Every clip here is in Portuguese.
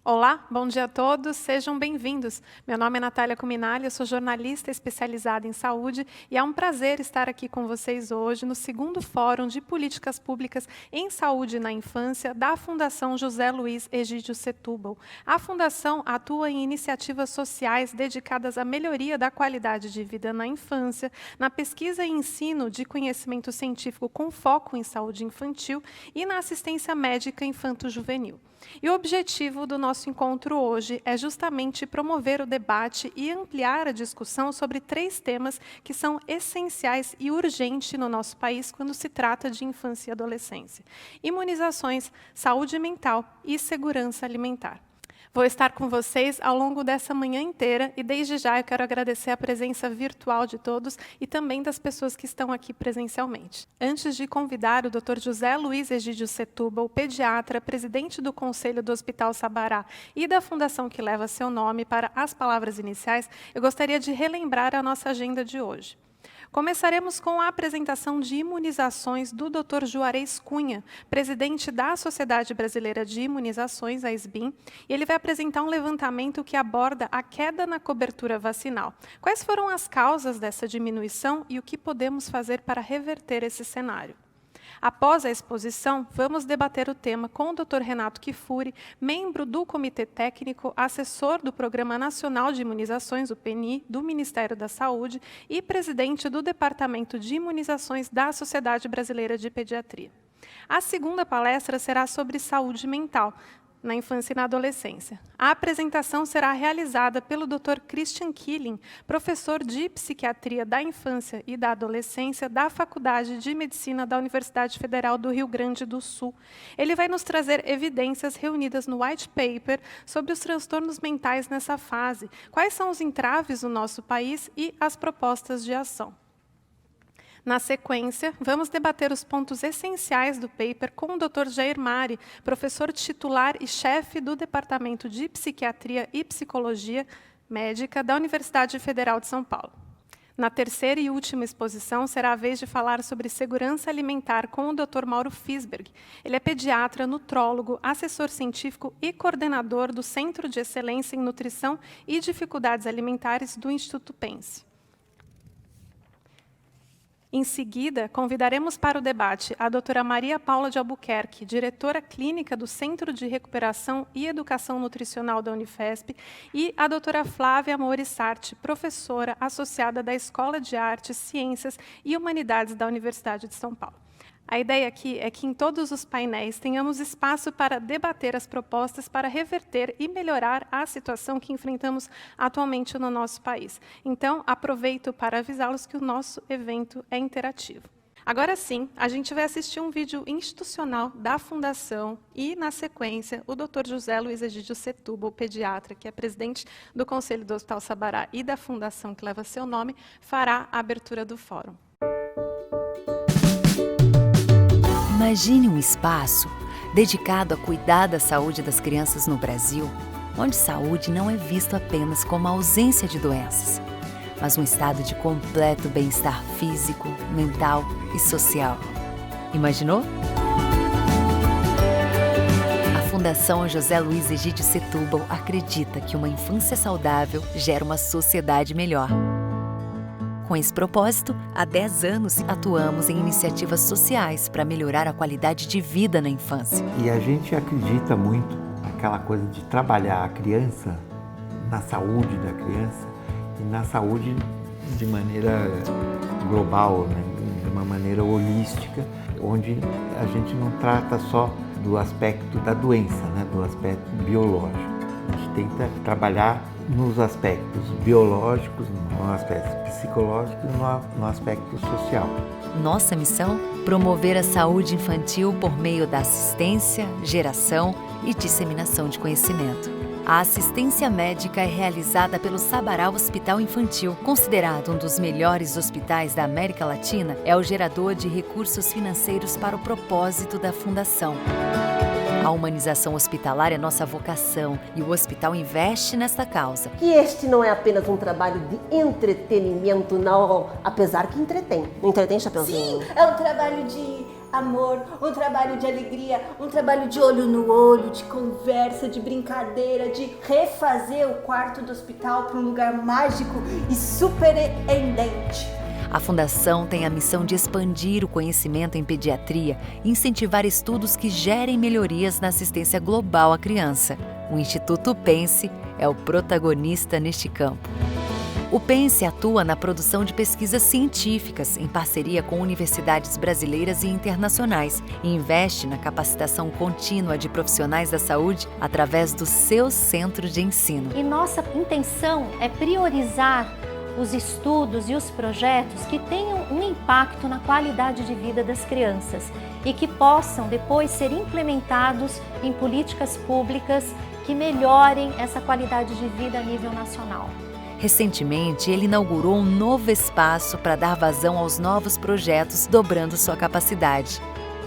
Olá, bom dia a todos, sejam bem-vindos. Meu nome é Natália Cuminali, eu sou jornalista especializada em saúde e é um prazer estar aqui com vocês hoje no segundo Fórum de Políticas Públicas em Saúde na Infância da Fundação José Luiz Egídio Setúbal. A Fundação atua em iniciativas sociais dedicadas à melhoria da qualidade de vida na infância, na pesquisa e ensino de conhecimento científico com foco em saúde infantil e na assistência médica infanto-juvenil. E o objetivo do nosso encontro hoje é justamente promover o debate e ampliar a discussão sobre 3 temas que são essenciais e urgentes no nosso país quando se trata de infância e adolescência: imunizações, saúde mental e segurança alimentar. Vou estar com vocês ao longo dessa manhã inteira e, desde já, eu quero agradecer a presença virtual de todos e também das pessoas que estão aqui presencialmente. Antes de convidar o Dr. José Luiz Egídio Setúbal, pediatra, presidente do Conselho do Hospital Sabará e da fundação que leva seu nome, para as palavras iniciais, eu gostaria de relembrar a nossa agenda de hoje. Começaremos com a apresentação de imunizações do Dr. Juarez Cunha, presidente da Sociedade Brasileira de Imunizações, a SBIM, e ele vai apresentar um levantamento que aborda a queda na cobertura vacinal. Quais foram as causas dessa diminuição e o que podemos fazer para reverter esse cenário? Após a exposição, vamos debater o tema com o Dr. Renato Kifuri, membro do Comitê Técnico, assessor do Programa Nacional de Imunizações, o PNI, do Ministério da Saúde e presidente do Departamento de Imunizações da Sociedade Brasileira de Pediatria. A segunda palestra será sobre saúde mental na infância e na adolescência. A apresentação será realizada pelo Dr. Christian Killing, professor de Psiquiatria da Infância e da Adolescência da Faculdade de Medicina da Universidade Federal do Rio Grande do Sul. Ele vai nos trazer evidências reunidas no White Paper sobre os transtornos mentais nessa fase, quais são os entraves no nosso país e as propostas de ação. Na sequência, vamos debater os pontos essenciais do paper com o Dr. Jair Mari, professor titular e chefe do Departamento de Psiquiatria e Psicologia Médica da Universidade Federal de São Paulo. Na terceira e última exposição, será a vez de falar sobre segurança alimentar com o Dr. Mauro Fisberg. Ele é pediatra, nutrólogo, assessor científico e coordenador do Centro de Excelência em Nutrição e Dificuldades Alimentares do Instituto Pense. Em seguida, convidaremos para o debate a doutora Maria Paula de Albuquerque, diretora clínica do Centro de Recuperação e Educação Nutricional da Unifesp, e a doutora Flávia Morissarte, professora associada da Escola de Artes, Ciências e Humanidades da Universidade de São Paulo. A ideia aqui é que em todos os painéis tenhamos espaço para debater as propostas para reverter e melhorar a situação que enfrentamos atualmente no nosso país. Então, aproveito para avisá-los que o nosso evento é interativo. Agora sim, a gente vai assistir um vídeo institucional da Fundação e, na sequência, o Dr. José Luiz Egídio Setúbal, pediatra, que é presidente do Conselho do Hospital Sabará e da Fundação que leva seu nome, fará a abertura do fórum. Imagine um espaço dedicado a cuidar da saúde das crianças no Brasil, onde saúde não é visto apenas como a ausência de doenças, mas um estado de completo bem-estar físico, mental e social. Imaginou? A Fundação José Luiz Egídio Setúbal acredita que uma infância saudável gera uma sociedade melhor. Com esse propósito, há 10 anos atuamos em iniciativas sociais para melhorar a qualidade de vida na infância. E a gente acredita muito naquela coisa de trabalhar a criança, na saúde da criança e na saúde de maneira global, né? De uma maneira holística, onde a gente não trata só do aspecto da doença, né? Do aspecto biológico. A gente tenta trabalhar nos aspectos biológicos, no aspecto psicológico e no aspecto social. Nossa missão? Promover a saúde infantil por meio da assistência, geração e disseminação de conhecimento. A assistência médica é realizada pelo Sabará Hospital Infantil. Considerado um dos melhores hospitais da América Latina, é o gerador de recursos financeiros para o propósito da Fundação. A humanização hospitalar é nossa vocação e o hospital investe nesta causa. Que este não é apenas um trabalho de entretenimento, não, apesar que entretém. Não entretém, Chapeuzinho? Sim, é um trabalho de amor, um trabalho de alegria, um trabalho de olho no olho, de conversa, de brincadeira, de refazer o quarto do hospital para um lugar mágico e surpreendente. A Fundação tem a missão de expandir o conhecimento em pediatria e incentivar estudos que gerem melhorias na assistência global à criança. O Instituto Pense é o protagonista neste campo. O Pense atua na produção de pesquisas científicas em parceria com universidades brasileiras e internacionais e investe na capacitação contínua de profissionais da saúde através do seu centro de ensino. E nossa intenção é priorizar os estudos e os projetos que tenham um impacto na qualidade de vida das crianças e que possam depois ser implementados em políticas públicas que melhorem essa qualidade de vida a nível nacional. Recentemente, ele inaugurou um novo espaço para dar vazão aos novos projetos, dobrando sua capacidade.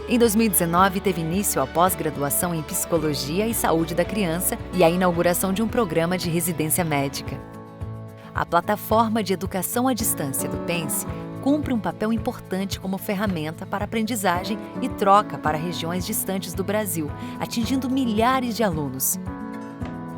Em 2019, teve início a pós-graduação em Psicologia e Saúde da Criança e a inauguração de um programa de residência médica. A plataforma de educação à distância do Pense cumpre um papel importante como ferramenta para aprendizagem e troca para regiões distantes do Brasil, atingindo milhares de alunos.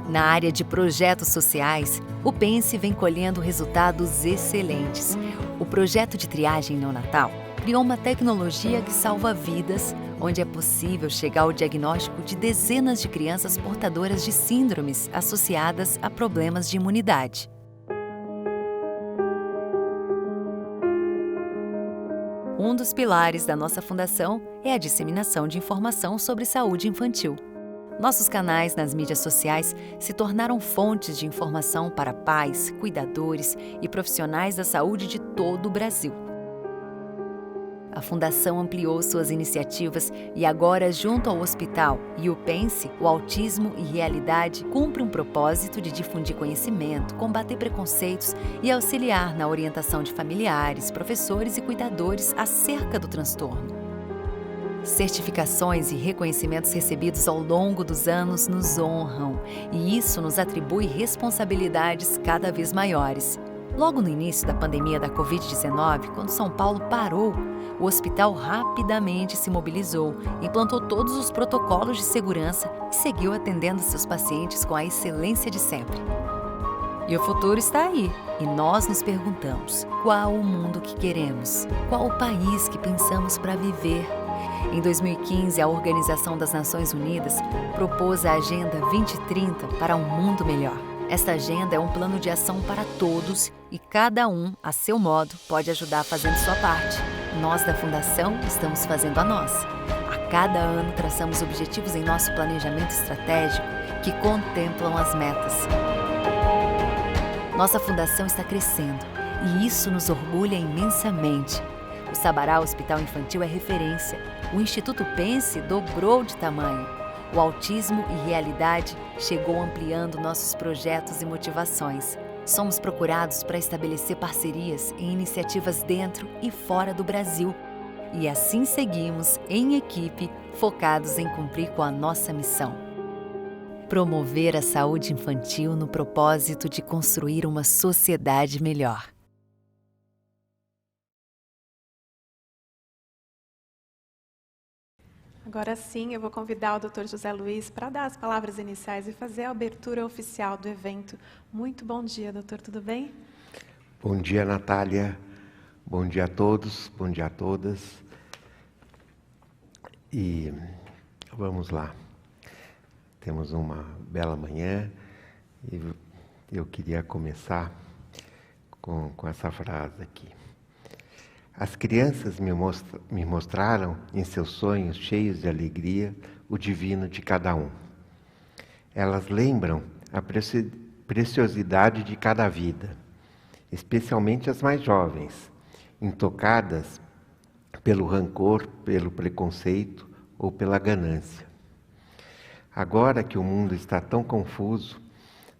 Na área de projetos sociais, o Pense vem colhendo resultados excelentes. O projeto de triagem neonatal criou uma tecnologia que salva vidas, onde é possível chegar ao diagnóstico de dezenas de crianças portadoras de síndromes associadas a problemas de imunidade. Um dos pilares da nossa fundação é a disseminação de informação sobre saúde infantil. Nossos canais nas mídias sociais se tornaram fontes de informação para pais, cuidadores e profissionais da saúde de todo o Brasil. A Fundação ampliou suas iniciativas e agora, junto ao hospital e o Pense, o Autismo e Realidade cumpre um propósito de difundir conhecimento, combater preconceitos e auxiliar na orientação de familiares, professores e cuidadores acerca do transtorno. Certificações e reconhecimentos recebidos ao longo dos anos nos honram, e isso nos atribui responsabilidades cada vez maiores. Logo no início da pandemia da Covid-19, quando São Paulo parou, o hospital rapidamente se mobilizou, implantou todos os protocolos de segurança e seguiu atendendo seus pacientes com a excelência de sempre. E o futuro está aí, e nós nos perguntamos: qual o mundo que queremos? Qual o país que pensamos para viver? Em 2015, a Organização das Nações Unidas propôs a Agenda 2030 para um mundo melhor. Esta agenda é um plano de ação para todos e cada um, a seu modo, pode ajudar fazendo sua parte. Nós da Fundação estamos fazendo a nossa. A cada ano traçamos objetivos em nosso planejamento estratégico que contemplam as metas. Nossa Fundação está crescendo e isso nos orgulha imensamente. O Sabará Hospital Infantil é referência. O Instituto Pense dobrou de tamanho. O Autismo e Realidade chegou ampliando nossos projetos e motivações. Somos procurados para estabelecer parcerias em iniciativas dentro e fora do Brasil. E assim seguimos, em equipe, focados em cumprir com a nossa missão: promover a saúde infantil no propósito de construir uma sociedade melhor. Agora sim, eu vou convidar o Dr. José Luiz para dar as palavras iniciais e fazer a abertura oficial do evento. Muito bom dia, doutor, tudo bem? Bom dia, Natália. Bom dia a todos, bom dia a todas. E vamos lá. Temos uma bela manhã e eu queria começar com essa frase aqui. As crianças me mostraram em seus sonhos cheios de alegria o divino de cada um. Elas lembram a preciosidade de cada vida, especialmente as mais jovens, intocadas pelo rancor, pelo preconceito ou pela ganância. Agora que o mundo está tão confuso,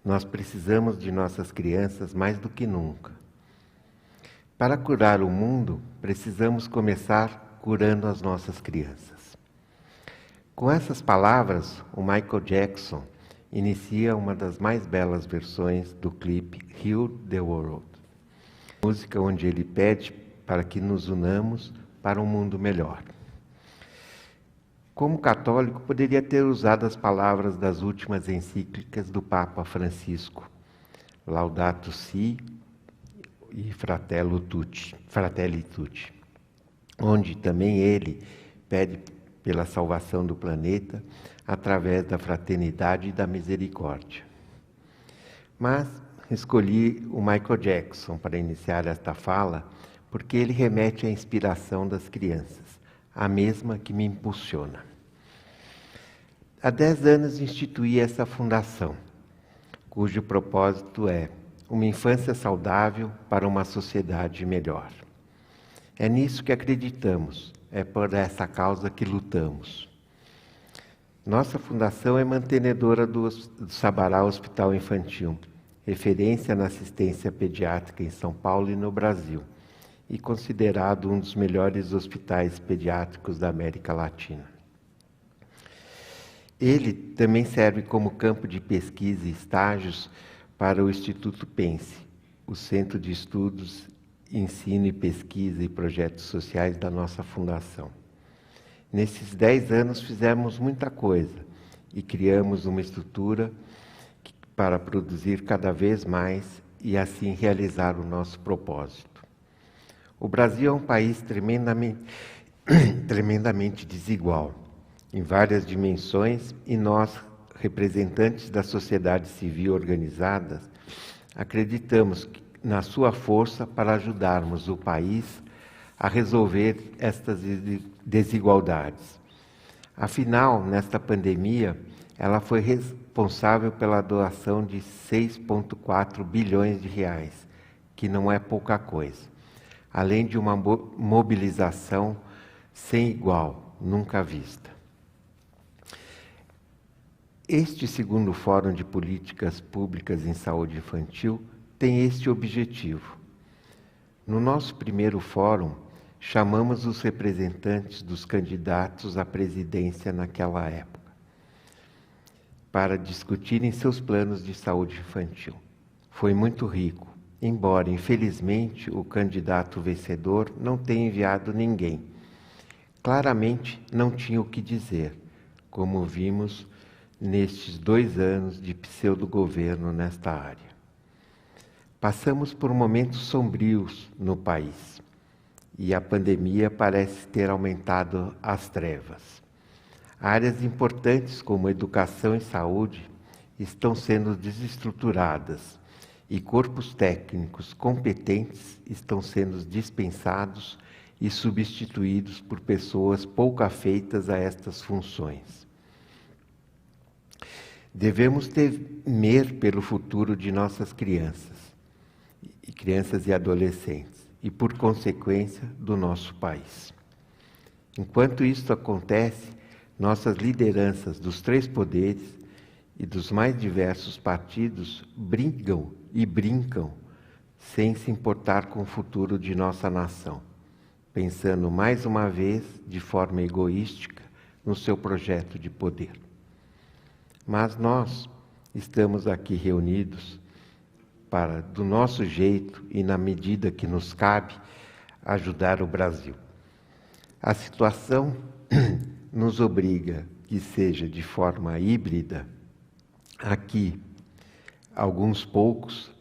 nós precisamos de nossas crianças mais do que nunca. Para curar o mundo, precisamos começar curando as nossas crianças. Com essas palavras, o Michael Jackson inicia uma das mais belas versões do clipe Heal the World, música onde ele pede para que nos unamos para um mundo melhor. Como católico, poderia ter usado as palavras das últimas encíclicas do Papa Francisco, Laudato Si e Fratelli Tutti, onde também ele pede pela salvação do planeta através da fraternidade e da misericórdia. Mas escolhi o Michael Jackson para iniciar esta fala, porque ele remete à inspiração das crianças, a mesma que me impulsiona. Há 10 anos instituí essa fundação, cujo propósito é uma infância saudável para uma sociedade melhor. É nisso que acreditamos, é por essa causa que lutamos. Nossa fundação é mantenedora do Sabará Hospital Infantil, referência na assistência pediátrica em São Paulo e no Brasil, e considerado um dos melhores hospitais pediátricos da América Latina. Ele também serve como campo de pesquisa e estágios para o Instituto Pense, o Centro de Estudos, Ensino e Pesquisa e Projetos Sociais da nossa fundação. Nesses 10 anos fizemos muita coisa e criamos uma estrutura para produzir cada vez mais e assim realizar o nosso propósito. O Brasil é um país tremendamente desigual, em várias dimensões, e nós, representantes da sociedade civil organizada, acreditamos na sua força para ajudarmos o país a resolver estas desigualdades. Afinal, nesta pandemia, ela foi responsável pela doação de 6,4 bilhões de reais, que não é pouca coisa, além de uma mobilização sem igual, nunca vista. Este segundo Fórum de Políticas Públicas em Saúde Infantil tem este objetivo. No nosso primeiro fórum, chamamos os representantes dos candidatos à presidência naquela época para discutirem seus planos de saúde infantil. Foi muito rico, embora, infelizmente, o candidato vencedor não tenha enviado ninguém. Claramente, não tinha o que dizer, como vimos nestes 2 anos de pseudo-governo nesta área. Passamos por momentos sombrios no país e a pandemia parece ter aumentado as trevas. Áreas importantes como educação e saúde estão sendo desestruturadas e corpos técnicos competentes estão sendo dispensados e substituídos por pessoas pouco afeitas a estas funções. Devemos temer pelo futuro de nossas crianças e adolescentes, e por consequência do nosso país. Enquanto isso acontece, nossas lideranças dos 3 poderes e dos mais diversos partidos brigam e brincam sem se importar com o futuro de nossa nação, pensando mais uma vez de forma egoística no seu projeto de poder. Mas nós estamos aqui reunidos para, do nosso jeito e na medida que nos cabe, ajudar o Brasil. A situação nos obriga que seja de forma híbrida, aqui, alguns poucos,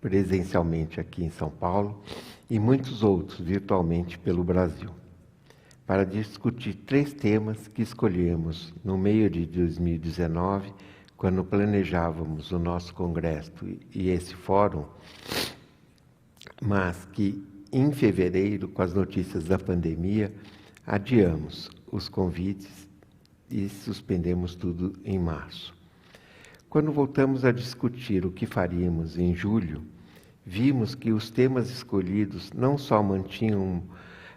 presencialmente aqui em São Paulo, e muitos outros virtualmente pelo Brasil, para discutir 3 temas que escolhemos no meio de 2019, quando planejávamos o nosso congresso e esse fórum, mas que em fevereiro, com as notícias da pandemia, adiamos os convites e suspendemos tudo em março. Quando voltamos a discutir o que faríamos em julho, vimos que os temas escolhidos não só mantinham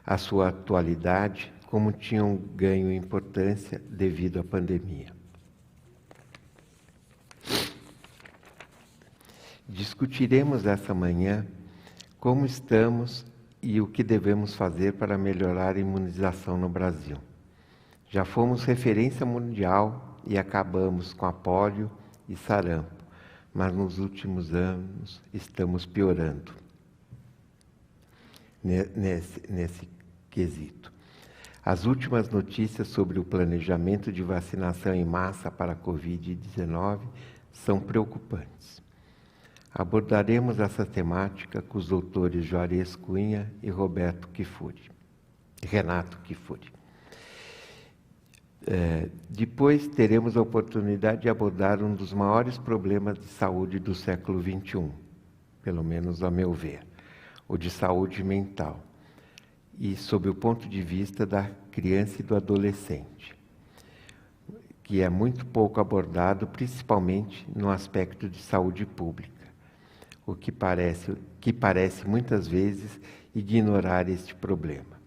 a sua atualidade, como tinham ganho importância devido à pandemia. Discutiremos essa manhã como estamos e o que devemos fazer para melhorar a imunização no Brasil. Já fomos referência mundial e acabamos com a polio e sarampo, mas nos últimos anos estamos piorando nesse quesito. As últimas notícias sobre o planejamento de vacinação em massa para a Covid-19 são preocupantes. Abordaremos essa temática com os doutores Juarez Cunha e Renato Kifuri. Depois teremos a oportunidade de abordar um dos maiores problemas de saúde do século XXI, pelo menos a meu ver, o de saúde mental, e sob o ponto de vista da criança e do adolescente, que é muito pouco abordado, principalmente no aspecto de saúde pública, o que parece muitas vezes ignorar este problema.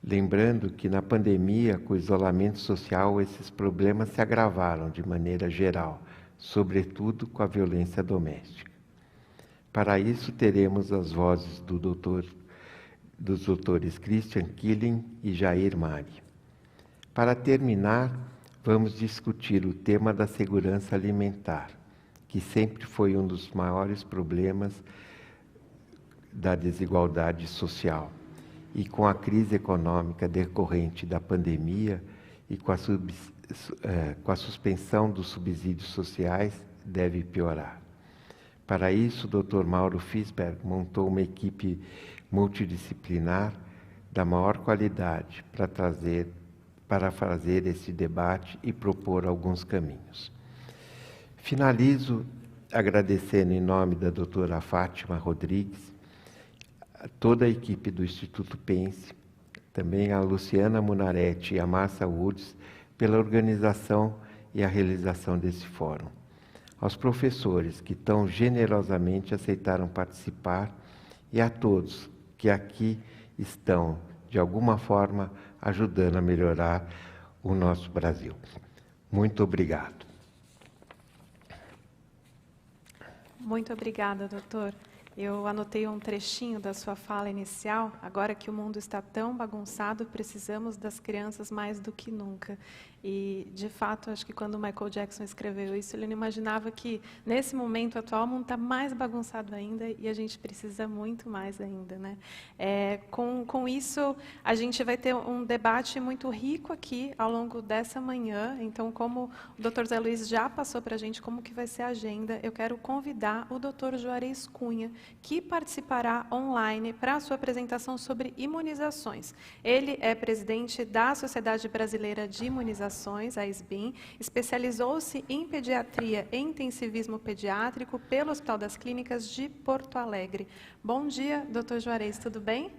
Lembrando que na pandemia, com o isolamento social, esses problemas se agravaram de maneira geral, sobretudo com a violência doméstica. Para isso, teremos as vozes dos doutores Christian Killing e Jair Mari. Para terminar, vamos discutir o tema da segurança alimentar, que sempre foi um dos maiores problemas da desigualdade social. E com a crise econômica decorrente da pandemia e com a suspensão dos subsídios sociais, deve piorar. Para isso, o Dr. Mauro Fisberg montou uma equipe multidisciplinar da maior qualidade para fazer esse debate e propor alguns caminhos. Finalizo agradecendo em nome da doutora Fátima Rodrigues, a toda a equipe do Instituto Pense, também a Luciana Munaretti e a Márcia Woods pela organização e a realização desse fórum. Aos professores que tão generosamente aceitaram participar e a todos que aqui estão, de alguma forma, ajudando a melhorar o nosso Brasil. Muito obrigado. Muito obrigada, doutor. Eu anotei um trechinho da sua fala inicial. Agora que o mundo está tão bagunçado, precisamos das crianças mais do que nunca. E, de fato, acho que quando o Michael Jackson escreveu isso, ele não imaginava que, nesse momento atual, o mundo está mais bagunçado ainda e a gente precisa muito mais ainda, né? Com isso, a gente vai ter um debate muito rico aqui ao longo dessa manhã. Então, como o Dr. Zé Luiz já passou para a gente como que vai ser a agenda, eu quero convidar o Dr. Juarez Cunha, que participará online para a sua apresentação sobre imunizações. Ele é presidente da Sociedade Brasileira de Imunizações, a SBIM, especializou-se em pediatria e intensivismo pediátrico pelo Hospital das Clínicas de Porto Alegre. Bom dia, doutor Juarez, tudo bem?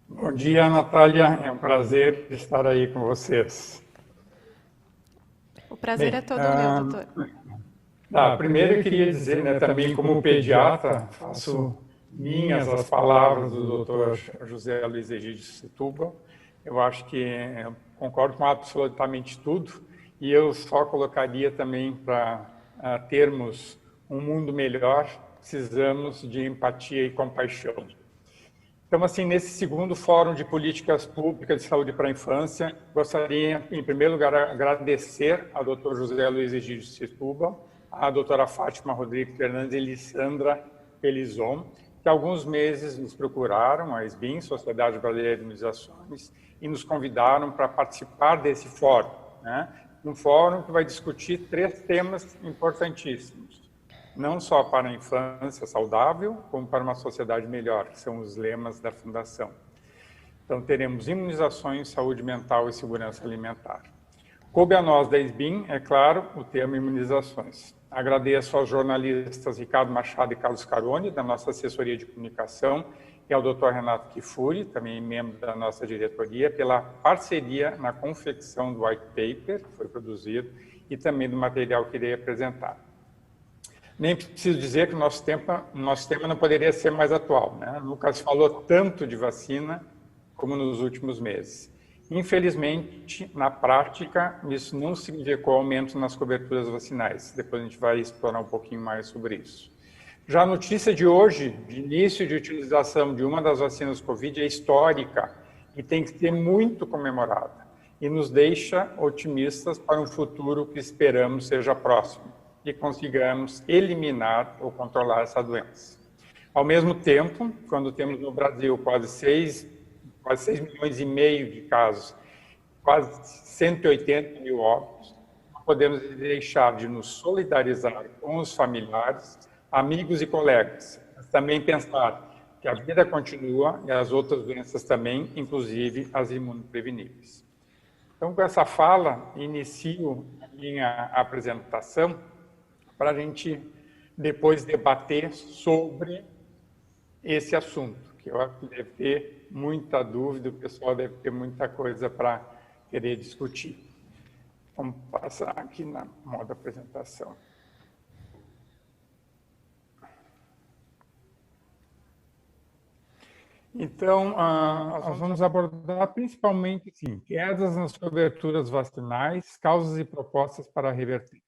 Bom dia, Natália, é um prazer estar aí com vocês. O prazer é todo meu, doutor. Primeiro eu queria dizer, né, também como pediatra, faço minhas as palavras do doutor José Luiz Egídio Setúbal. Eu acho que concordo com absolutamente tudo, e eu só colocaria também para termos um mundo melhor, precisamos de empatia e compaixão. Então, assim, nesse segundo Fórum de Políticas Públicas de Saúde para a Infância, gostaria, em primeiro lugar, agradecer ao Dr. José Luiz Egídio Setúbal, à doutora Fátima Rodrigues Fernandes e Lissandra Pelizon, que há alguns meses nos procuraram, a SBIM, Sociedade Brasileira de Imunizações, e nos convidaram para participar desse fórum, né? Um fórum que vai discutir 3 temas importantíssimos, não só para a infância saudável, como para uma sociedade melhor, que são os lemas da Fundação. Então, teremos imunizações, saúde mental e segurança alimentar. Coube a nós da SBIM, é claro, o tema imunizações. Agradeço aos jornalistas Ricardo Machado e Carlos Caroni, da nossa assessoria de comunicação, e ao Dr. Renato Kifuri, também membro da nossa diretoria, pela parceria na confecção do white paper, que foi produzido, e também do material que irei apresentar. Nem preciso dizer que o nosso tema não poderia ser mais atual, né? Nunca se falou tanto de vacina como nos últimos meses. Infelizmente, na prática, isso não significou aumento nas coberturas vacinais. Depois a gente vai explorar um pouquinho mais sobre isso. Já a notícia de hoje, de início de utilização de uma das vacinas Covid, é histórica e tem que ser muito comemorada. E nos deixa otimistas para um futuro que esperamos seja próximo e consigamos eliminar ou controlar essa doença. Ao mesmo tempo, quando temos no Brasil quase quase 6,5 milhões de casos, quase 180 mil óbitos, não podemos deixar de nos solidarizar com os familiares, amigos e colegas, mas também pensar que a vida continua e as outras doenças também, inclusive as imunopreveníveis. Então, com essa fala, inicio a minha apresentação para a gente depois debater sobre esse assunto, que eu acho que deve ter muita dúvida, o pessoal deve ter muita coisa para querer discutir. Vamos passar aqui na modo apresentação. Então, nós vamos abordar principalmente, sim, quedas nas coberturas vacinais, causas e propostas para revertê-las.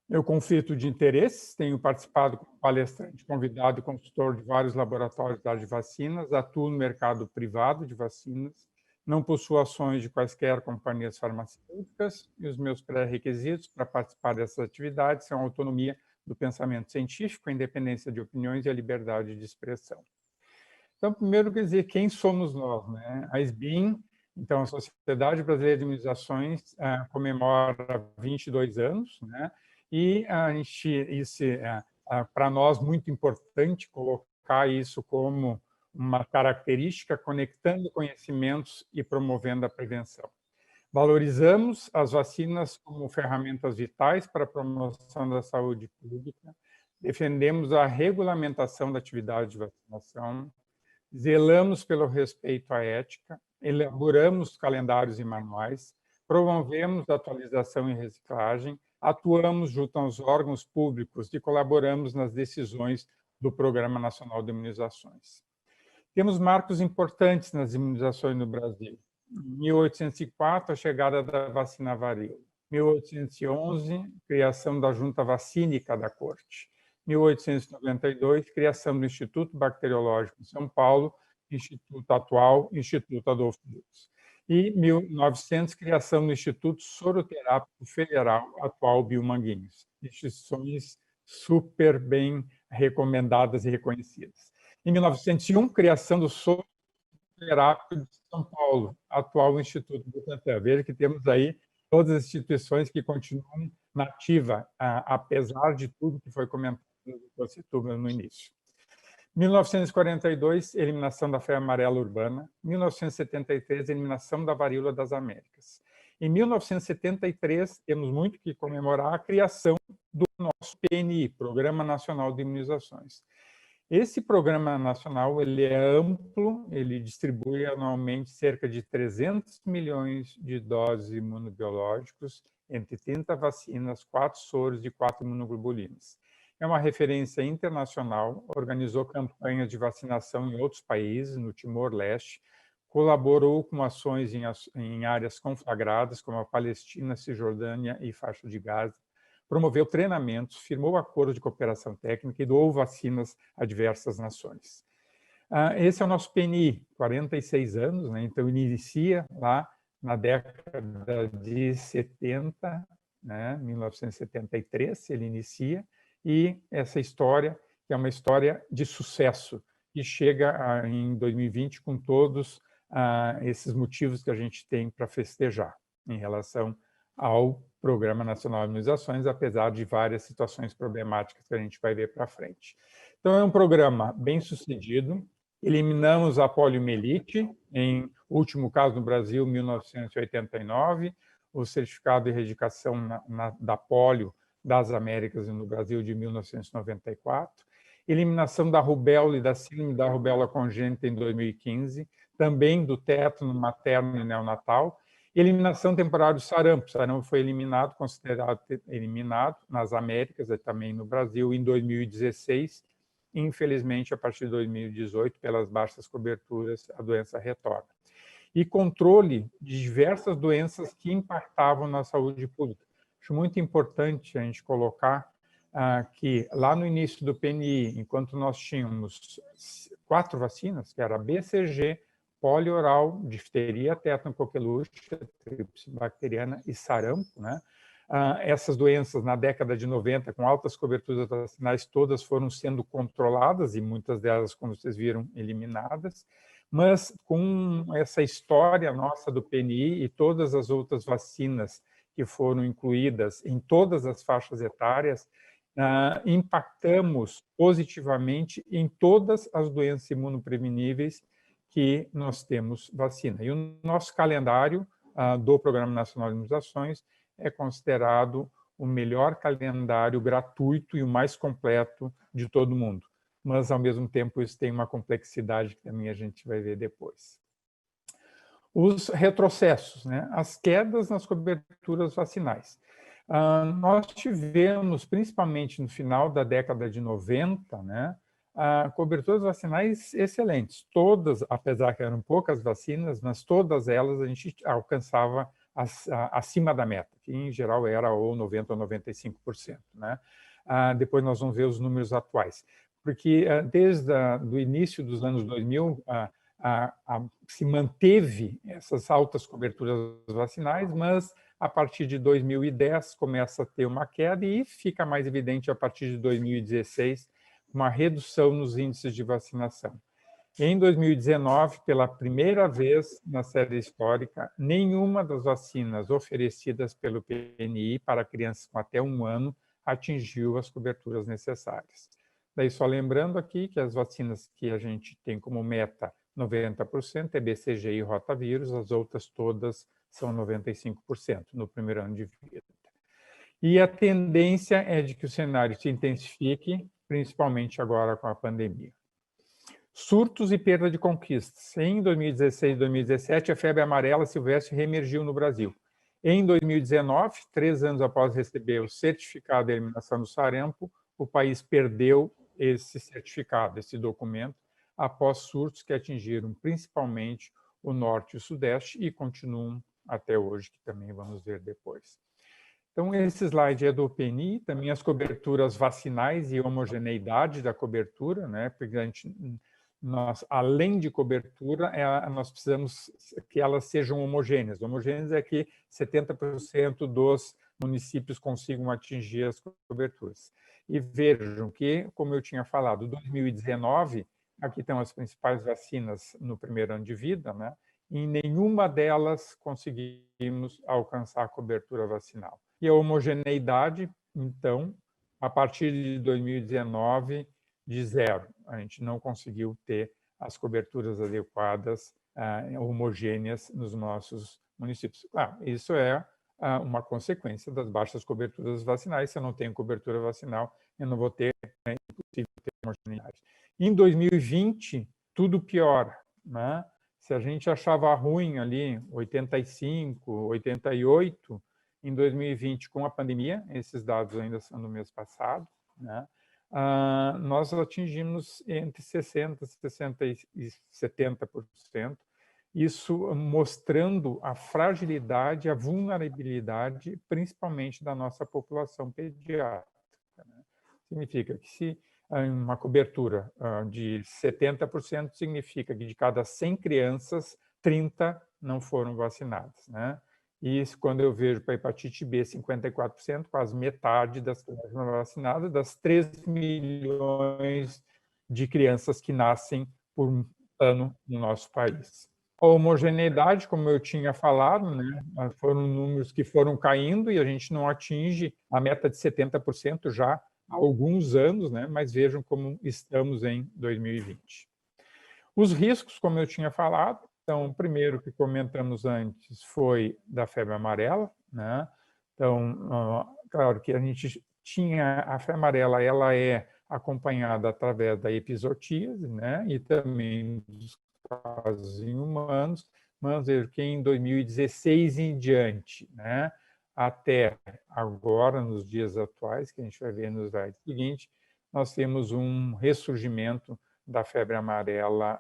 Meu conflito de interesses, tenho participado como palestrante, convidado e consultor de vários laboratórios de vacinas, atuo no mercado privado de vacinas, não possuo ações de quaisquer companhias farmacêuticas e os meus pré-requisitos para participar dessas atividades são a autonomia do pensamento científico, a independência de opiniões e a liberdade de expressão. Então, primeiro, quer dizer, quem somos nós, né? A SBIM, então, a Sociedade Brasileira de Imunizações, comemora 22 anos, né? E para nós, muito importante colocar isso como uma característica, conectando conhecimentos e promovendo a prevenção. Valorizamos as vacinas como ferramentas vitais para a promoção da saúde pública, defendemos a regulamentação da atividade de vacinação, zelamos pelo respeito à ética, elaboramos calendários e manuais, promovemos atualização e reciclagem, atuamos junto aos órgãos públicos e colaboramos nas decisões do Programa Nacional de Imunizações. Temos marcos importantes nas imunizações no Brasil. Em 1804, a chegada da vacina varíola. 1811, criação da Junta Vacínica da Corte. 1892, criação do Instituto Bacteriológico em São Paulo, Instituto Adolfo Lutz. E 1900, criação do Instituto Soroterápico Federal, atual Biomanguinhos. Instituições super bem recomendadas e reconhecidas. Em 1901, criação do Soroterápico de São Paulo, atual Instituto Butantan. Veja que temos aí todas as instituições que continuam na ativa, apesar de tudo que foi comentado no início. 1942, eliminação da febre amarela urbana. 1973, eliminação da varíola das Américas. Em 1973, temos muito que comemorar a criação do nosso PNI, Programa Nacional de Imunizações. Esse programa nacional ele é amplo, ele distribui anualmente cerca de 300 milhões de doses imunobiológicos, entre 30 vacinas, 4 soros e 4 imunoglobulinas. É uma referência internacional, organizou campanhas de vacinação em outros países, no Timor-Leste, colaborou com ações em áreas conflagradas, como a Palestina, Cisjordânia e Faixa de Gaza, promoveu treinamentos, firmou acordos de cooperação técnica e doou vacinas a diversas nações. Esse é o nosso PNI, 46 anos, né? Então inicia lá na década de 70, né? 1973, ele inicia, e essa história, que é uma história de sucesso, e chega em 2020 com todos esses motivos que a gente tem para festejar em relação ao Programa Nacional de Imunizações, apesar de várias situações problemáticas que a gente vai ver para frente. Então, é um programa bem sucedido. Eliminamos a poliomielite, em último caso no Brasil, 1989, o certificado de erradicação da polio das Américas e no Brasil de 1994, eliminação da rubéola e da síndrome da rubéola congênita em 2015, também do tétano materno e neonatal, eliminação temporária do sarampo. O sarampo foi eliminado, considerado eliminado nas Américas e também no Brasil em 2016. Infelizmente, a partir de 2018, pelas baixas coberturas, a doença retorna. E controle de diversas doenças que impactavam na saúde pública. Acho muito importante a gente colocar que lá no início do PNI, enquanto nós tínhamos 4 vacinas, que era BCG, polio oral, difteria, tétano, coqueluche, tríplice bacteriana e sarampo, né? Essas doenças, na década de 90, com altas coberturas vacinais, todas foram sendo controladas, e muitas delas, como vocês viram, eliminadas, Mas com essa história nossa do PNI e todas as outras vacinas que foram incluídas em todas as faixas etárias, impactamos positivamente em todas as doenças imunopreveníveis que nós temos vacina. E o nosso calendário do Programa Nacional de Imunizações é considerado o melhor calendário gratuito e o mais completo de todo o mundo. Mas, ao mesmo tempo, isso tem uma complexidade que também a gente vai ver depois. Os retrocessos, né? As quedas nas coberturas vacinais. Nós tivemos, principalmente no final da década de 90, né, coberturas vacinais excelentes. Todas, apesar que eram poucas vacinas, mas todas elas a gente alcançava acima da meta, que em geral era ou 90% ou 95%. Né? Depois nós vamos ver os números atuais. Porque desde o início dos anos 2000, se manteve essas altas coberturas vacinais, mas a partir de 2010 começa a ter uma queda e fica mais evidente a partir de 2016 uma redução nos índices de vacinação. Em 2019, pela primeira vez na série histórica, nenhuma das vacinas oferecidas pelo PNI para crianças com até 1 ano atingiu as coberturas necessárias. Daí, só lembrando aqui que as vacinas que a gente tem como meta 90% é BCG e rotavírus, as outras todas são 95% no primeiro ano de vida. E a tendência é de que o cenário se intensifique, principalmente agora com a pandemia. Surtos e perda de conquistas. Em 2016 e 2017, a febre amarela silvestre reemergiu no Brasil. Em 2019, 3 anos após receber o certificado de eliminação do sarampo, o país perdeu esse certificado, esse documento, após surtos que atingiram principalmente o norte e o sudeste e continuam até hoje, que também vamos ver depois. Então, esse slide é do PNI, também as coberturas vacinais e homogeneidade da cobertura, né? Porque nós, além de cobertura, nós precisamos que elas sejam homogêneas. Homogêneas é que 70% dos municípios consigam atingir as coberturas. E vejam que, como eu tinha falado, 2019, aqui estão as principais vacinas no primeiro ano de vida, né? Em nenhuma delas conseguimos alcançar a cobertura vacinal. E a homogeneidade, então, a partir de 2019, de 0. A gente não conseguiu ter as coberturas adequadas, homogêneas nos nossos municípios. Claro, isso é uma consequência das baixas coberturas vacinais. Se eu não tenho cobertura vacinal, eu não vou ter, é impossível ter homogeneidade. Em 2020, tudo piora, né? Se a gente achava ruim ali 85, 88, em 2020, com a pandemia, esses dados ainda são do mês passado, né? Nós atingimos entre 60%, 60% e 70%, isso mostrando a fragilidade, a vulnerabilidade, principalmente da nossa população pediátrica. Né? Significa que se uma cobertura de 70% significa que de cada 100 crianças, 30 não foram vacinadas, né? E quando eu vejo para a hepatite B 54%, quase metade das crianças não vacinadas, das 3 milhões de crianças que nascem por ano no nosso país. A homogeneidade, como eu tinha falado, né, foram números que foram caindo e a gente não atinge a meta de 70% já há alguns anos, né, mas vejam como estamos em 2020. Os riscos, como eu tinha falado, então, o primeiro que comentamos antes foi da febre amarela, né? Então, claro que a gente tinha a febre amarela, ela é acompanhada através da epizootíase, né? E também dos casos em humanos, mas vejo que em 2016 em diante, né? Até agora, nos dias atuais, que a gente vai ver no slide seguinte, nós temos um ressurgimento da febre amarela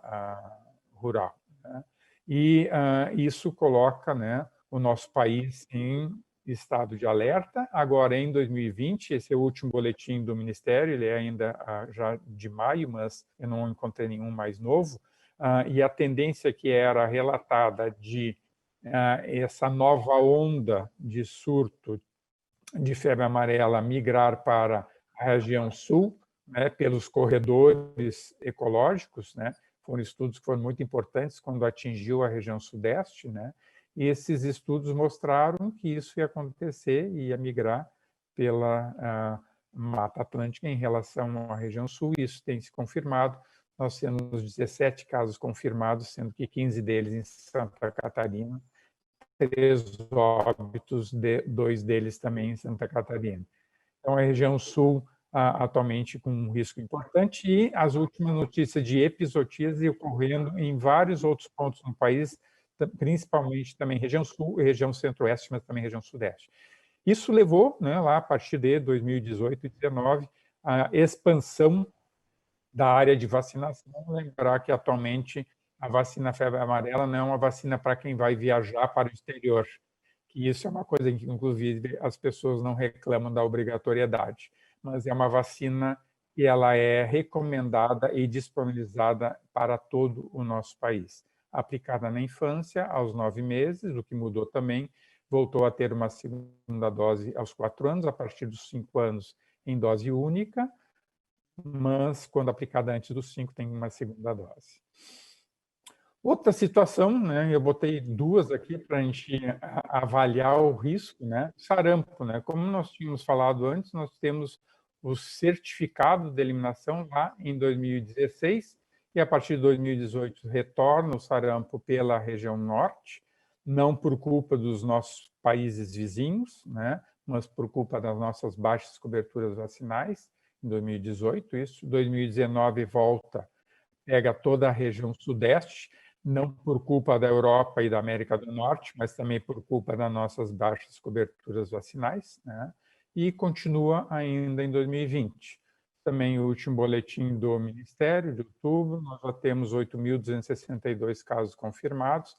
rural. Né? E isso coloca, né, o nosso país em estado de alerta. Agora, em 2020, esse é o último boletim do Ministério, ele é ainda já de maio, mas eu não encontrei nenhum mais novo, e a tendência que era relatada de essa nova onda de surto de febre amarela migrar para a região sul, né, pelos corredores ecológicos, né, foram estudos que foram muito importantes quando atingiu a região sudeste, né? E esses estudos mostraram que isso ia acontecer e ia migrar pela Mata Atlântica em relação à região sul. Isso tem se confirmado. Nós temos 17 casos confirmados, sendo que 15 deles em Santa Catarina, 3 óbitos, 2 deles também em Santa Catarina. Então, a região sul atualmente com um risco importante, e as últimas notícias de episootias ocorrendo em vários outros pontos no país, principalmente também região sul e região centro-oeste, mas também região sudeste. Isso levou, né, lá a partir de 2018 e 2019, a expansão da área de vacinação. Lembrar que atualmente a vacina febre amarela não é uma vacina para quem vai viajar para o exterior, que isso é uma coisa que, inclusive, as pessoas não reclamam da obrigatoriedade, mas é uma vacina que ela é recomendada e disponibilizada para todo o nosso país. Aplicada na infância, aos 9 meses, o que mudou também, voltou a ter uma segunda dose aos 4 anos, a partir dos 5 anos em dose única, mas quando aplicada antes dos 5 tem uma segunda dose. Outra situação, né, eu botei 2 aqui para a gente avaliar o risco, né, sarampo, né, como nós tínhamos falado antes, nós temos o certificado de eliminação lá em 2016, e a partir de 2018 retorna o sarampo pela região norte, não por culpa dos nossos países vizinhos, né, mas por culpa das nossas baixas coberturas vacinais, em 2018, isso. 2019 volta, pega toda a região sudeste, não por culpa da Europa e da América do Norte, mas também por culpa das nossas baixas coberturas vacinais, né? E continua ainda em 2020. Também o último boletim do Ministério, de outubro, nós já temos 8.262 casos confirmados,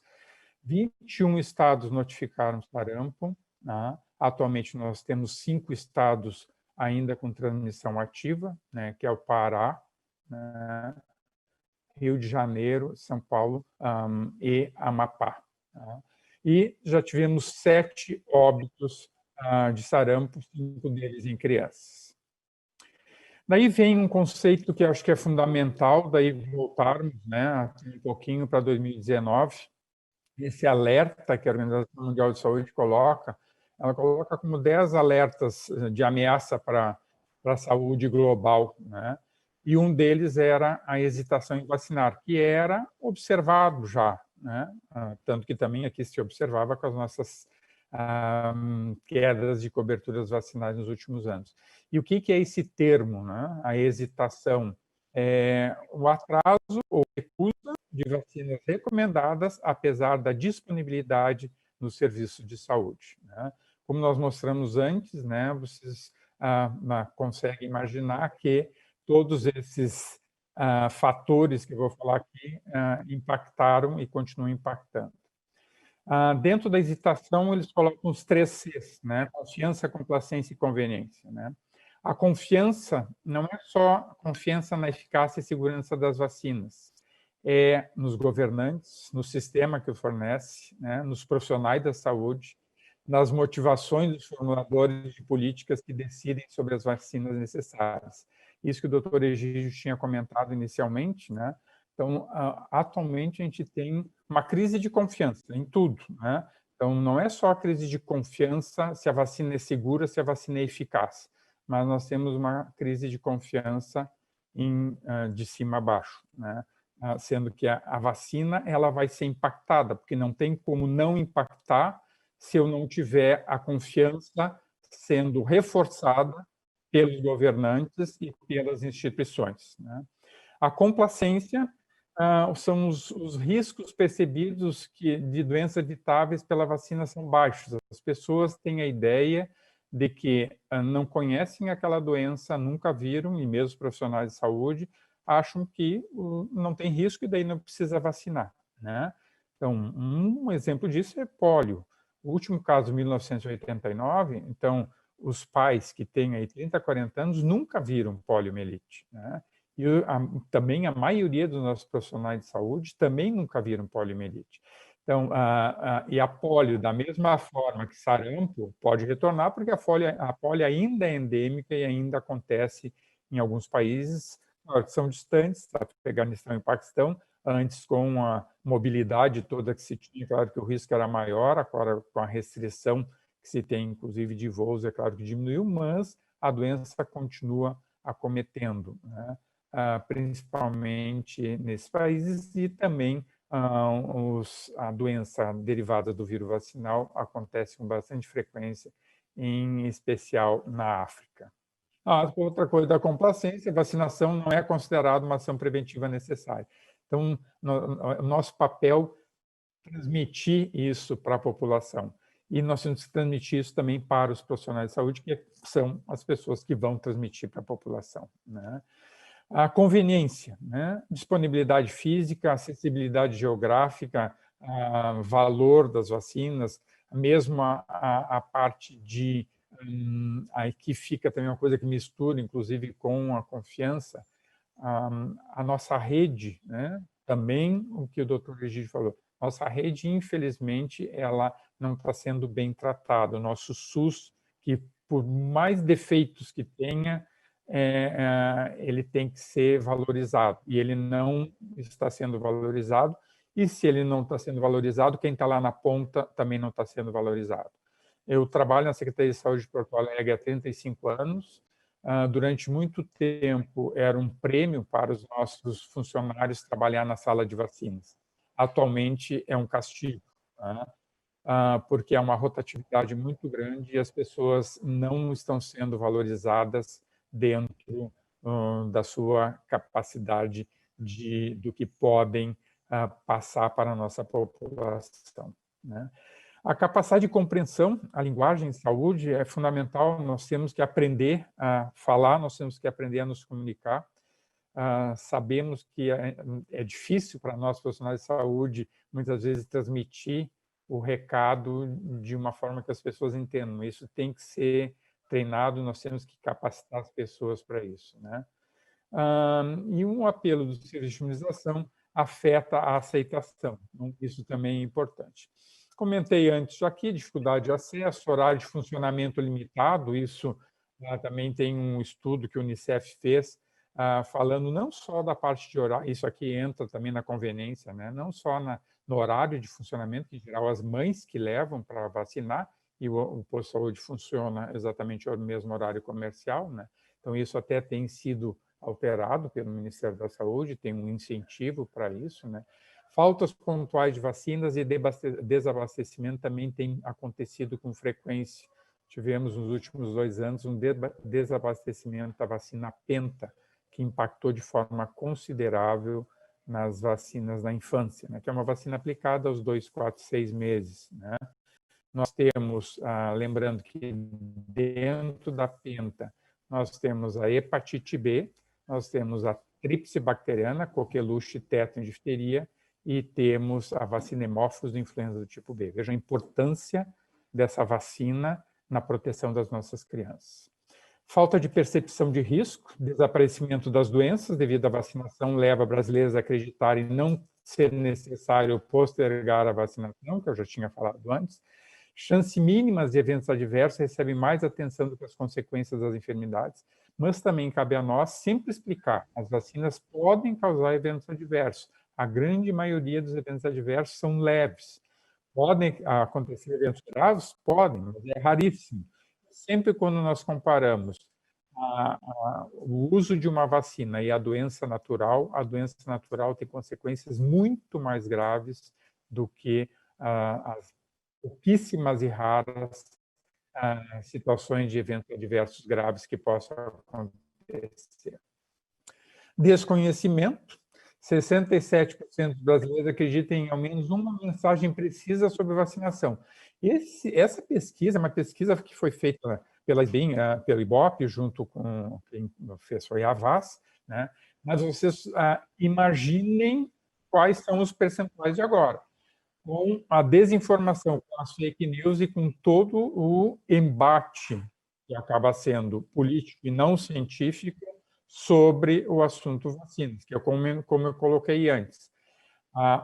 21 estados notificaram sarampo, né? Atualmente nós temos 5 estados ainda com transmissão ativa, né, que é o Pará, né, Rio de Janeiro, São Paulo e Amapá. Tá? E já tivemos 7 óbitos de sarampo, 5 deles em crianças. Daí vem um conceito que eu acho que é fundamental, daí voltarmos, né, um pouquinho para 2019, esse alerta que a Organização Mundial de Saúde coloca, ela coloca como 10 alertas de ameaça para a saúde global, né? E um deles era a hesitação em vacinar, que era observado já, né? Tanto que também aqui se observava com as nossas quedas de coberturas vacinais nos últimos anos. E o que é esse termo, né? A hesitação? É o atraso ou recusa de vacinas recomendadas, apesar da disponibilidade no serviço de saúde, né? Como nós mostramos antes, né, vocês conseguem imaginar que todos esses fatores que eu vou falar aqui impactaram e continuam impactando. Dentro da hesitação, eles colocam os 3 Cs, né? Confiança, complacência e conveniência, né? A confiança não é só confiança na eficácia e segurança das vacinas, é nos governantes, no sistema que o fornece, né? Nos profissionais da saúde, nas motivações dos formuladores de políticas que decidem sobre as vacinas necessárias. Isso que o doutor Egídio tinha comentado inicialmente, né? Então, atualmente, a gente tem uma crise de confiança em tudo, né? Então, não é só a crise de confiança se a vacina é segura, se a vacina é eficaz, mas nós temos uma crise de confiança de cima a baixo, né? Sendo que a vacina ela vai ser impactada, porque não tem como não impactar se eu não tiver a confiança sendo reforçada pelos governantes e pelas instituições, né? A complacência são os riscos percebidos de doenças evitáveis pela vacina são baixos. As pessoas têm a ideia de que não conhecem aquela doença, nunca viram, e mesmo os profissionais de saúde acham que não tem risco e daí não precisa vacinar, né? Então, um exemplo disso é pólio. O último caso, 1989, então, os pais que têm aí 30, 40 anos nunca viram poliomielite, né? E também a maioria dos nossos profissionais de saúde também nunca viram poliomielite. Então, e a polio, da mesma forma que sarampo, pode retornar, porque a polio ainda é endêmica e ainda acontece em alguns países que são distantes, Afeganistão e Paquistão, Antes, com a mobilidade toda que se tinha, claro que o risco era maior, agora com a restrição que se tem, inclusive, de voos, é claro que diminuiu, mas a doença continua acometendo, né? Principalmente nesses países, e também a doença derivada do vírus vacinal acontece com bastante frequência, em especial na África. Outra coisa da complacência, a vacinação não é considerada uma ação preventiva necessária. Então, o nosso papel é transmitir isso para a população. E nós temos que transmitir isso também para os profissionais de saúde, que são as pessoas que vão transmitir para a população, né? A conveniência, né? Disponibilidade física, acessibilidade geográfica, valor das vacinas, mesmo a parte de... Aqui fica também uma coisa que mistura, inclusive, com a confiança, a nossa rede, né? Também o que o doutor Egídio falou, nossa rede, infelizmente, ela não está sendo bem tratada. O nosso SUS, que por mais defeitos que tenha, ele tem que ser valorizado, e ele não está sendo valorizado, e se ele não está sendo valorizado, quem está lá na ponta também não está sendo valorizado. Eu trabalho na Secretaria de Saúde de Porto Alegre há 35 anos, durante muito tempo era um prêmio para os nossos funcionários trabalhar na sala de vacinas. Atualmente é um castigo, né? Porque é uma rotatividade muito grande e as pessoas não estão sendo valorizadas dentro da sua capacidade do que podem passar para a nossa população, né? A capacidade de compreensão, a linguagem em saúde é fundamental, nós temos que aprender a falar, nós temos que aprender a nos comunicar. Sabemos que é difícil para nós, profissionais de saúde, muitas vezes transmitir o recado de uma forma que as pessoas entendam. Isso tem que ser treinado, nós temos que capacitar as pessoas para isso, né? E um apelo do serviço de imunização afeta a aceitação, então, isso também é importante. Comentei antes aqui, dificuldade de acesso, horário de funcionamento limitado, isso também tem um estudo que o Unicef fez, falando não só da parte de horário, isso aqui entra também na conveniência, né? Não só no horário de funcionamento, que em geral as mães que levam para vacinar, e o posto de saúde funciona exatamente no mesmo horário comercial, né? Então isso até tem sido alterado pelo Ministério da Saúde, tem um incentivo para isso, né? Faltas pontuais de vacinas e desabastecimento também tem acontecido com frequência. Tivemos nos últimos 2 anos um desabastecimento da vacina Penta, que impactou de forma considerável nas vacinas da infância, né? Que é uma vacina aplicada aos 2, 4, 6 meses, né? Nós temos, lembrando que dentro da Penta, nós temos a hepatite B, nós temos a tríplice bacteriana, coqueluche, tétano e difteria, e temos a vacina hemófilos do influenza do tipo B. Veja a importância dessa vacina na proteção das nossas crianças. Falta de percepção de risco, desaparecimento das doenças devido à vacinação leva brasileiros a acreditarem não ser necessário postergar a vacinação, que eu já tinha falado antes. Chance mínimas de eventos adversos recebem mais atenção do que as consequências das enfermidades, mas também cabe a nós sempre explicar, as vacinas podem causar eventos adversos. A grande maioria dos eventos adversos são leves. Podem acontecer eventos graves? Podem, mas é raríssimo. Sempre quando nós comparamos o uso de uma vacina e a doença natural tem consequências muito mais graves do que as pouquíssimas e raras situações de eventos adversos graves que possam acontecer. Desconhecimento. 67% dos brasileiros acreditam em ao menos uma mensagem precisa sobre vacinação. Essa pesquisa é uma pesquisa que foi feita pela Ibope, junto com quem fez foi a Avas, né? Mas vocês imaginem quais são os percentuais de agora. Com a desinformação, com as fake news e com todo o embate que acaba sendo político e não científico sobre o assunto vacinas, que é como eu coloquei antes.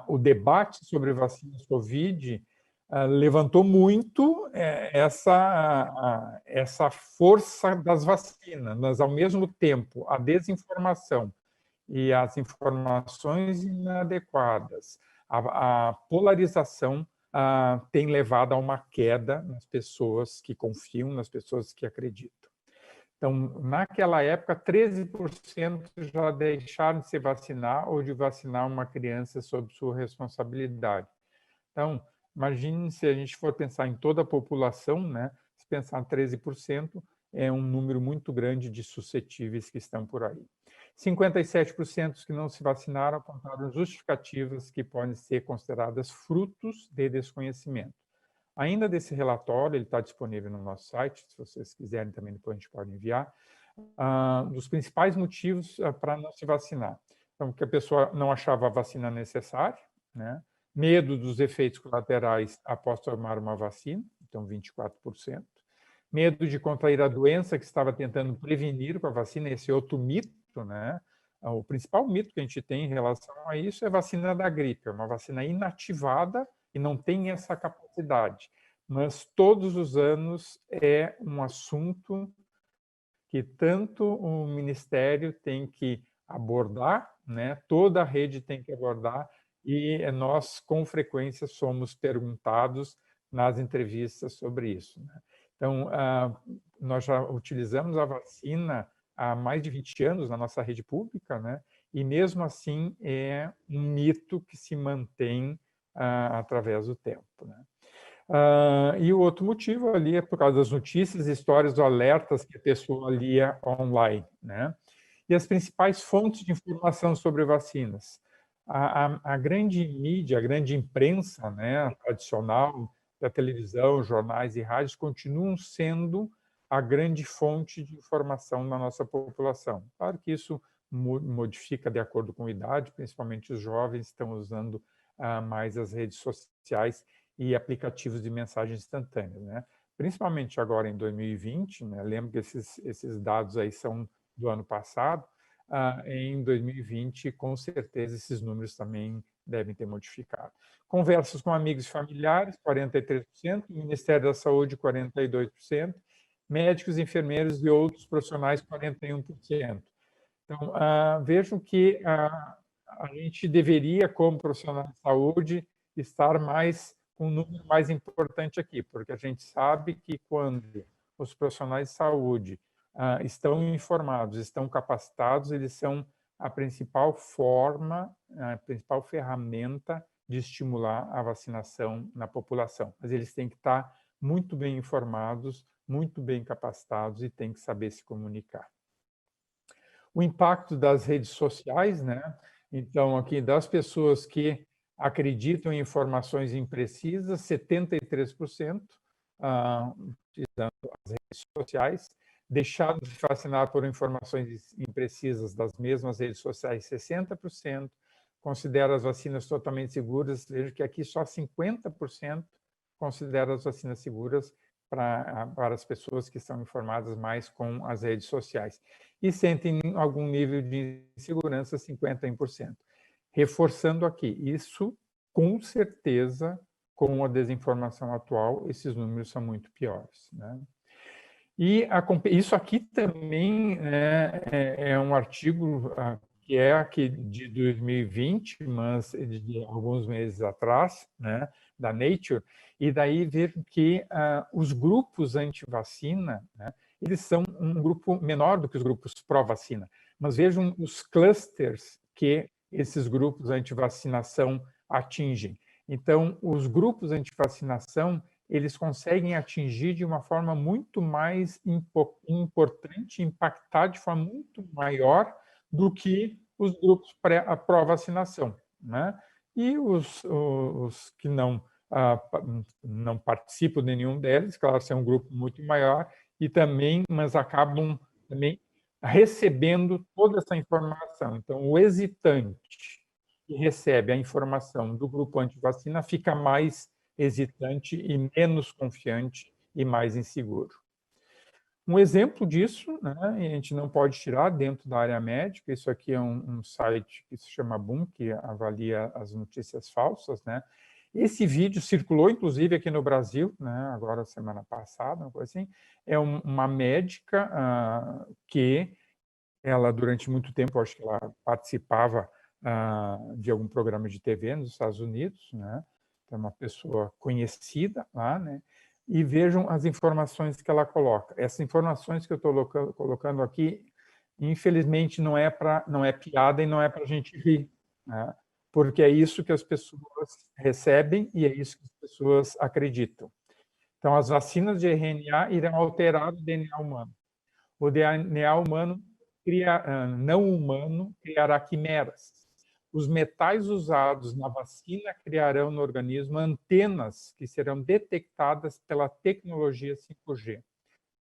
O debate sobre vacinas Covid levantou muito essa força das vacinas, mas, ao mesmo tempo, a desinformação e as informações inadequadas, a polarização tem levado a uma queda nas pessoas que confiam, nas pessoas que acreditam. Então, naquela época, 13% já deixaram de se vacinar ou de vacinar uma criança sob sua responsabilidade. Então, imagine se a gente for pensar em toda a população, né? Se pensar 13%, é um número muito grande de suscetíveis que estão por aí. 57% que não se vacinaram apontaram justificativas que podem ser consideradas frutos de desconhecimento. Ainda desse relatório, ele está disponível no nosso site, se vocês quiserem também depois a gente pode enviar, dos principais motivos para não se vacinar. Então, que a pessoa não achava a vacina necessária, né? Medo dos efeitos colaterais após tomar uma vacina, então 24%. Medo de contrair a doença que estava tentando prevenir com a vacina, esse é outro mito, né? O principal mito que a gente tem em relação a isso é a vacina da gripe, é uma vacina inativada e não tem essa capacidade. Mas todos os anos é um assunto que tanto o Ministério tem que abordar, né? Toda a rede tem que abordar, e nós, com frequência, somos perguntados nas entrevistas sobre isso, né? Então, nós já utilizamos a vacina há mais de 20 anos na nossa rede pública, né? E mesmo assim é um mito que se mantém através do tempo, né? E o outro motivo ali é por causa das notícias, histórias, alertas que a pessoa lia online, né? E as principais fontes de informação sobre vacinas. A grande mídia, a grande imprensa, né, tradicional, da televisão, jornais e rádios, continuam sendo a grande fonte de informação na nossa população. Claro que isso modifica de acordo com a idade, principalmente os jovens estão usando mais as redes sociais e aplicativos de mensagem instantânea, né? Principalmente agora em 2020, né? Lembro que esses dados aí são do ano passado. Em 2020, com certeza, esses números também devem ter modificado. Conversas com amigos e familiares, 43%, Ministério da Saúde, 42%, médicos, enfermeiros e outros profissionais, 41%. Então, vejam que a gente deveria, como profissional de saúde, estar com um número mais importante aqui, porque a gente sabe que quando os profissionais de saúde estão informados, estão capacitados, eles são a principal forma, a principal ferramenta de estimular a vacinação na população. Mas eles têm que estar muito bem informados, muito bem capacitados e têm que saber se comunicar. O impacto das redes sociais, né? Então, aqui, das pessoas que acreditam em informações imprecisas, 73% utilizando as redes sociais, deixaram de se vacinar por informações imprecisas das mesmas redes sociais, 60%, considera as vacinas totalmente seguras, veja que aqui só 50% considera as vacinas seguras para as pessoas que são informadas mais com as redes sociais. E sentem algum nível de insegurança, 51%. Reforçando aqui, isso, com certeza, com a desinformação atual, esses números são muito piores, né? E isso aqui também é um artigo que é aqui de 2020, mas de alguns meses atrás, né, da Nature, e daí ver que os grupos anti-vacina, né, eles são um grupo menor do que os grupos pró-vacina, mas vejam os clusters que esses grupos anti-vacinação atingem. Então, os grupos anti-vacinação, eles conseguem atingir de uma forma muito mais importante, impactar de forma muito maior do que os grupos pró-vacinação, né? E os que não participam de nenhum deles, claro, são um grupo muito maior, mas acabam também recebendo toda essa informação. Então, o hesitante que recebe a informação do grupo anti-vacina fica mais hesitante e menos confiante e mais inseguro. Um exemplo disso, né, a gente não pode tirar dentro da área médica, isso aqui é um site que se chama Boom, que avalia as notícias falsas, né? Esse vídeo circulou, inclusive, aqui no Brasil, né, agora semana passada, uma coisa assim, é uma médica que ela, durante muito tempo, acho que ela participava de algum programa de TV nos Estados Unidos, né? É uma pessoa conhecida lá, né? E vejam as informações que ela coloca. Essas informações que eu estou colocando aqui, infelizmente, não é piada e não é para a gente rir, né? Porque é isso que as pessoas recebem e é isso que as pessoas acreditam. Então, as vacinas de RNA irão alterar o DNA humano. O DNA humano não humano criará quimeras. Os metais usados na vacina criarão no organismo antenas que serão detectadas pela tecnologia 5G.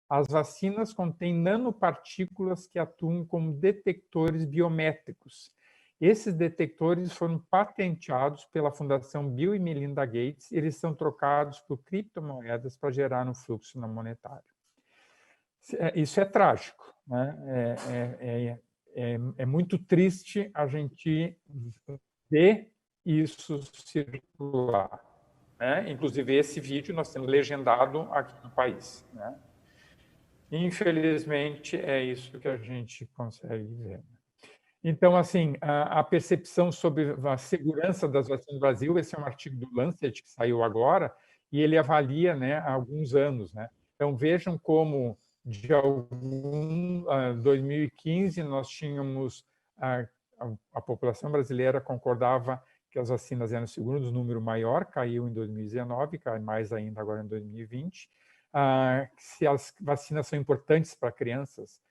As vacinas contêm nanopartículas que atuam como detectores biométricos. Esses detectores foram patenteados pela Fundação Bill e Melinda Gates e eles são trocados por criptomoedas para gerar um fluxo monetário. Isso é trágico, né? É muito triste a gente ver isso circular, né? Inclusive, esse vídeo nós temos legendado aqui no país, né? Infelizmente, é isso que a gente consegue ver. Então, assim, a percepção sobre a segurança das vacinas no Brasil, esse é um artigo do Lancet que saiu agora, e ele avalia, né, há alguns anos, né? Então, vejam como de 2015 nós tínhamos a população brasileira concordava que as vacinas eram seguras, um número maior, caiu em 2019, cai mais ainda agora em 2020. Se as vacinas são importantes para crianças,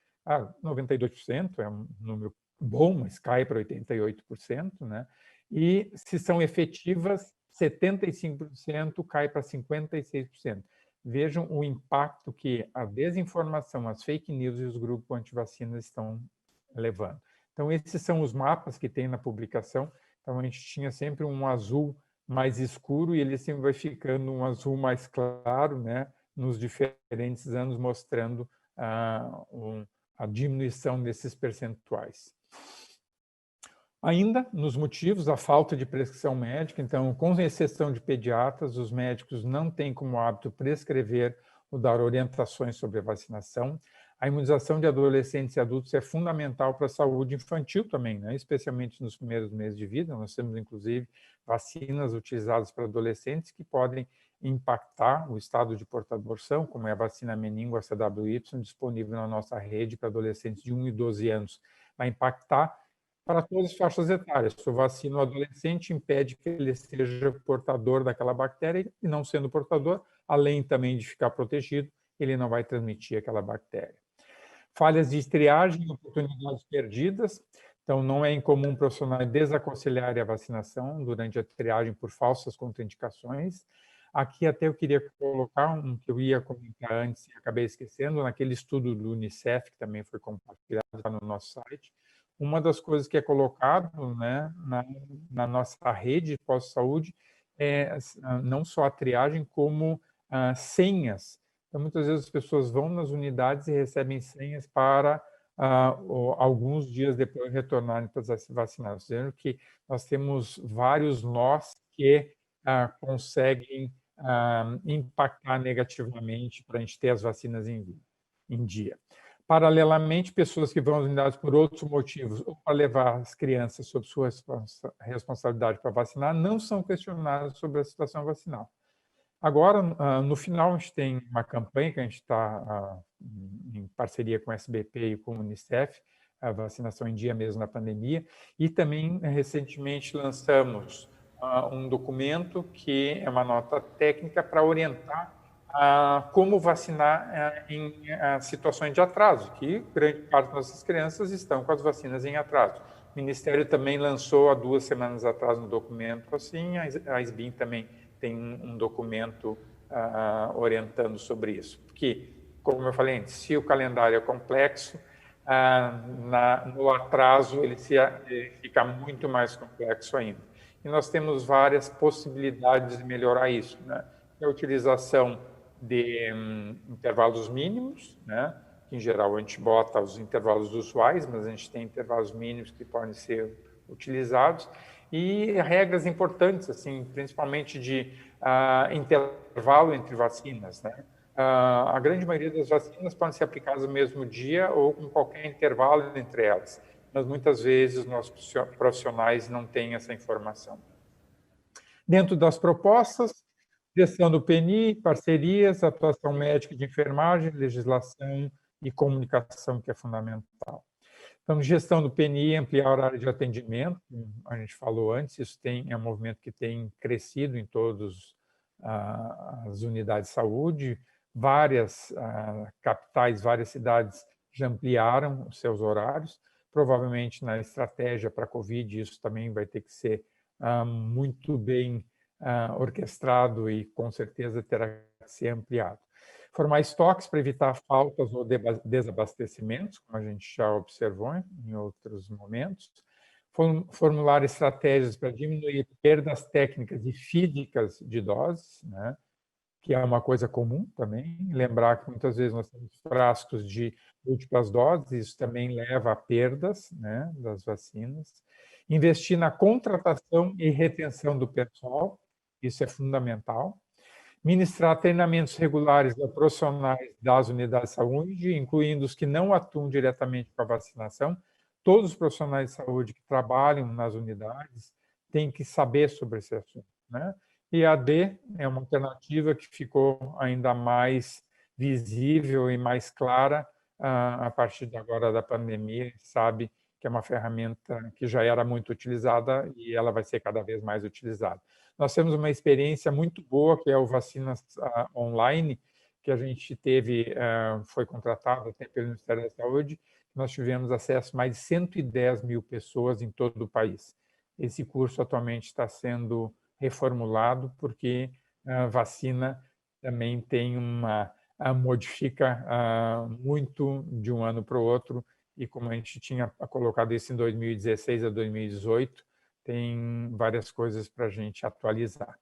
92% é um número bom, mas cai para 88%, né? E se são efetivas, 75% cai para 56%. Vejam o impacto que a desinformação, as fake news e os grupos antivacinas estão levando. Então, esses são os mapas que tem na publicação. Então, a gente tinha sempre um azul mais escuro e ele sempre vai ficando um azul mais claro, né, nos diferentes anos, mostrando a diminuição desses percentuais. Ainda, nos motivos, a falta de prescrição médica. Então, com exceção de pediatras, os médicos não têm como hábito prescrever ou dar orientações sobre a vacinação. A imunização de adolescentes e adultos é fundamental para a saúde infantil também, né? Especialmente nos primeiros meses de vida. Nós temos, inclusive, vacinas utilizadas para adolescentes que podem impactar o estado de portador são, como é a vacina meningo, a CWY, disponível na nossa rede para adolescentes de 1 e 12 anos. Vai impactar para todas as faixas etárias. Se eu vacino o adolescente, impede que ele seja portador daquela bactéria e, não sendo portador, além também de ficar protegido, ele não vai transmitir aquela bactéria. Falhas de triagem, oportunidades perdidas. Então, não é incomum profissionais desaconselharem a vacinação durante a triagem por falsas contraindicações. Aqui até eu queria colocar um que eu ia comentar antes e acabei esquecendo, naquele estudo do Unicef, que também foi compartilhado no nosso site. Uma das coisas que é colocado, né, na nossa rede de pós-saúde é não só a triagem, como senhas. Então, muitas vezes as pessoas vão nas unidades e recebem senhas para alguns dias depois retornarem para se vacinar. Dizendo que nós temos vários nós que conseguem impactar negativamente para a gente ter as vacinas em dia. Paralelamente, pessoas que vão às unidades por outros motivos ou para levar as crianças sob sua responsabilidade para vacinar, não são questionadas sobre a situação vacinal. Agora, no final, a gente tem uma campanha que a gente está em parceria com o SBP e com o Unicef, a vacinação em dia mesmo na pandemia, e também recentemente lançamos um documento que é uma nota técnica para orientar como vacinar em situações de atraso, que grande parte das nossas crianças estão com as vacinas em atraso. O Ministério também lançou há 2 semanas atrás um documento assim, a SBIM também tem um documento orientando sobre isso. Porque, como eu falei antes, se o calendário é complexo, no atraso ele fica muito mais complexo ainda. E nós temos várias possibilidades de melhorar isso, né? A utilização de intervalos mínimos, né? Que, em geral, a gente bota os intervalos usuais, mas a gente tem intervalos mínimos que podem ser utilizados, e regras importantes, assim, principalmente de intervalo entre vacinas, né? a grande maioria das vacinas podem ser aplicadas no mesmo dia ou com qualquer intervalo entre elas, mas muitas vezes nossos profissionais não têm essa informação. Dentro das propostas, gestão do PNI, parcerias, atuação médica de enfermagem, legislação e comunicação, que é fundamental. Então, gestão do PNI, ampliar o horário de atendimento, como a gente falou antes, isso é um movimento que tem crescido em todas as unidades de saúde, várias capitais, várias cidades já ampliaram os seus horários, provavelmente na estratégia para a Covid isso também vai ter que ser muito bem orquestrado e com certeza terá que ser ampliado. Formar estoques para evitar faltas ou desabastecimentos, como a gente já observou em outros momentos. Formular estratégias para diminuir perdas técnicas e físicas de doses, né? Que é uma coisa comum também. Lembrar que muitas vezes nós temos frascos de múltiplas doses, isso também leva a perdas, né, das vacinas. Investir na contratação e retenção do pessoal, isso é fundamental. Ministrar treinamentos regulares a profissionais das unidades de saúde, incluindo os que não atuam diretamente com a vacinação. Todos os profissionais de saúde que trabalham nas unidades têm que saber sobre esse assunto, né? E a D é uma alternativa que ficou ainda mais visível e mais clara a partir de agora da pandemia. Sabe que é uma ferramenta que já era muito utilizada e ela vai ser cada vez mais utilizada. Nós temos uma experiência muito boa, que é o Vacinas Online, que a gente teve, foi contratado até pelo Ministério da Saúde. Nós tivemos acesso a mais de 110 mil pessoas em todo o país. Esse curso atualmente está sendo reformulado, porque a vacina também tem modifica muito de um ano para o outro, e como a gente tinha colocado isso em 2016 a 2018, tem várias coisas para a gente atualizar.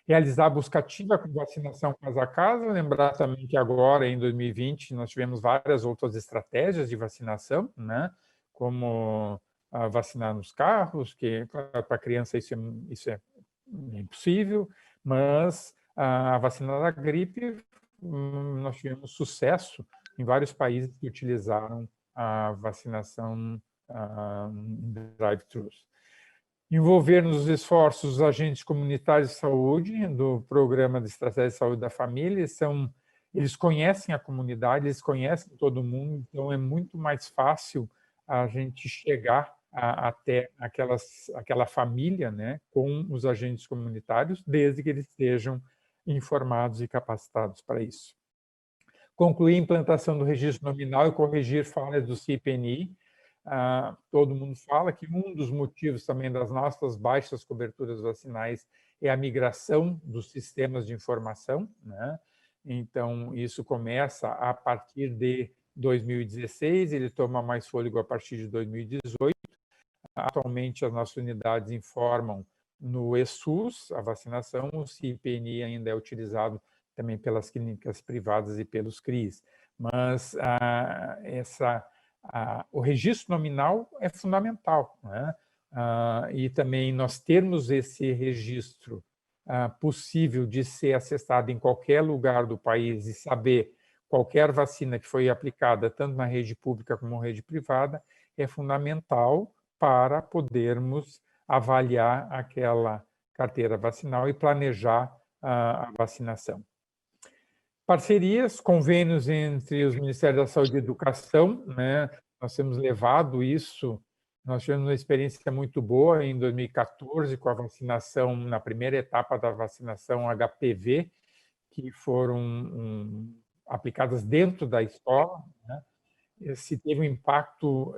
Realizar a busca ativa com vacinação casa a casa, lembrar também que agora, em 2020, nós tivemos várias outras estratégias de vacinação, né? Como vacinar nos carros, que para a criança isso é impossível, mas a vacina da gripe, nós tivemos sucesso em vários países que utilizaram a vacinação em drive-thrus. Envolver nos esforços os agentes comunitários de saúde do Programa de Estratégia de Saúde da Família. Eles conhecem a comunidade, eles conhecem todo mundo, então é muito mais fácil a gente chegar até aquela família, né, com os agentes comunitários, desde que eles estejam informados e capacitados para isso. Concluir a implantação do registro nominal e corrigir falhas do CIPNI. Todo mundo fala que um dos motivos também das nossas baixas coberturas vacinais é a migração dos sistemas de informação, né? Então, isso começa a partir de 2016, ele toma mais fôlego a partir de 2018. Atualmente, as nossas unidades informam no eSUS a vacinação, o CIPNI ainda é utilizado também pelas clínicas privadas e pelos CRIs. Mas o registro nominal é fundamental, né? E também nós termos esse registro possível de ser acessado em qualquer lugar do país e saber qualquer vacina que foi aplicada, tanto na rede pública como na rede privada, é fundamental para podermos avaliar aquela carteira vacinal e planejar a vacinação. Parcerias, convênios entre os Ministérios da Saúde e Educação, né? Nós temos levado isso, nós tivemos uma experiência muito boa em 2014 com a vacinação, na primeira etapa da vacinação HPV, que foram aplicadas dentro da escola, né? Esse teve um impacto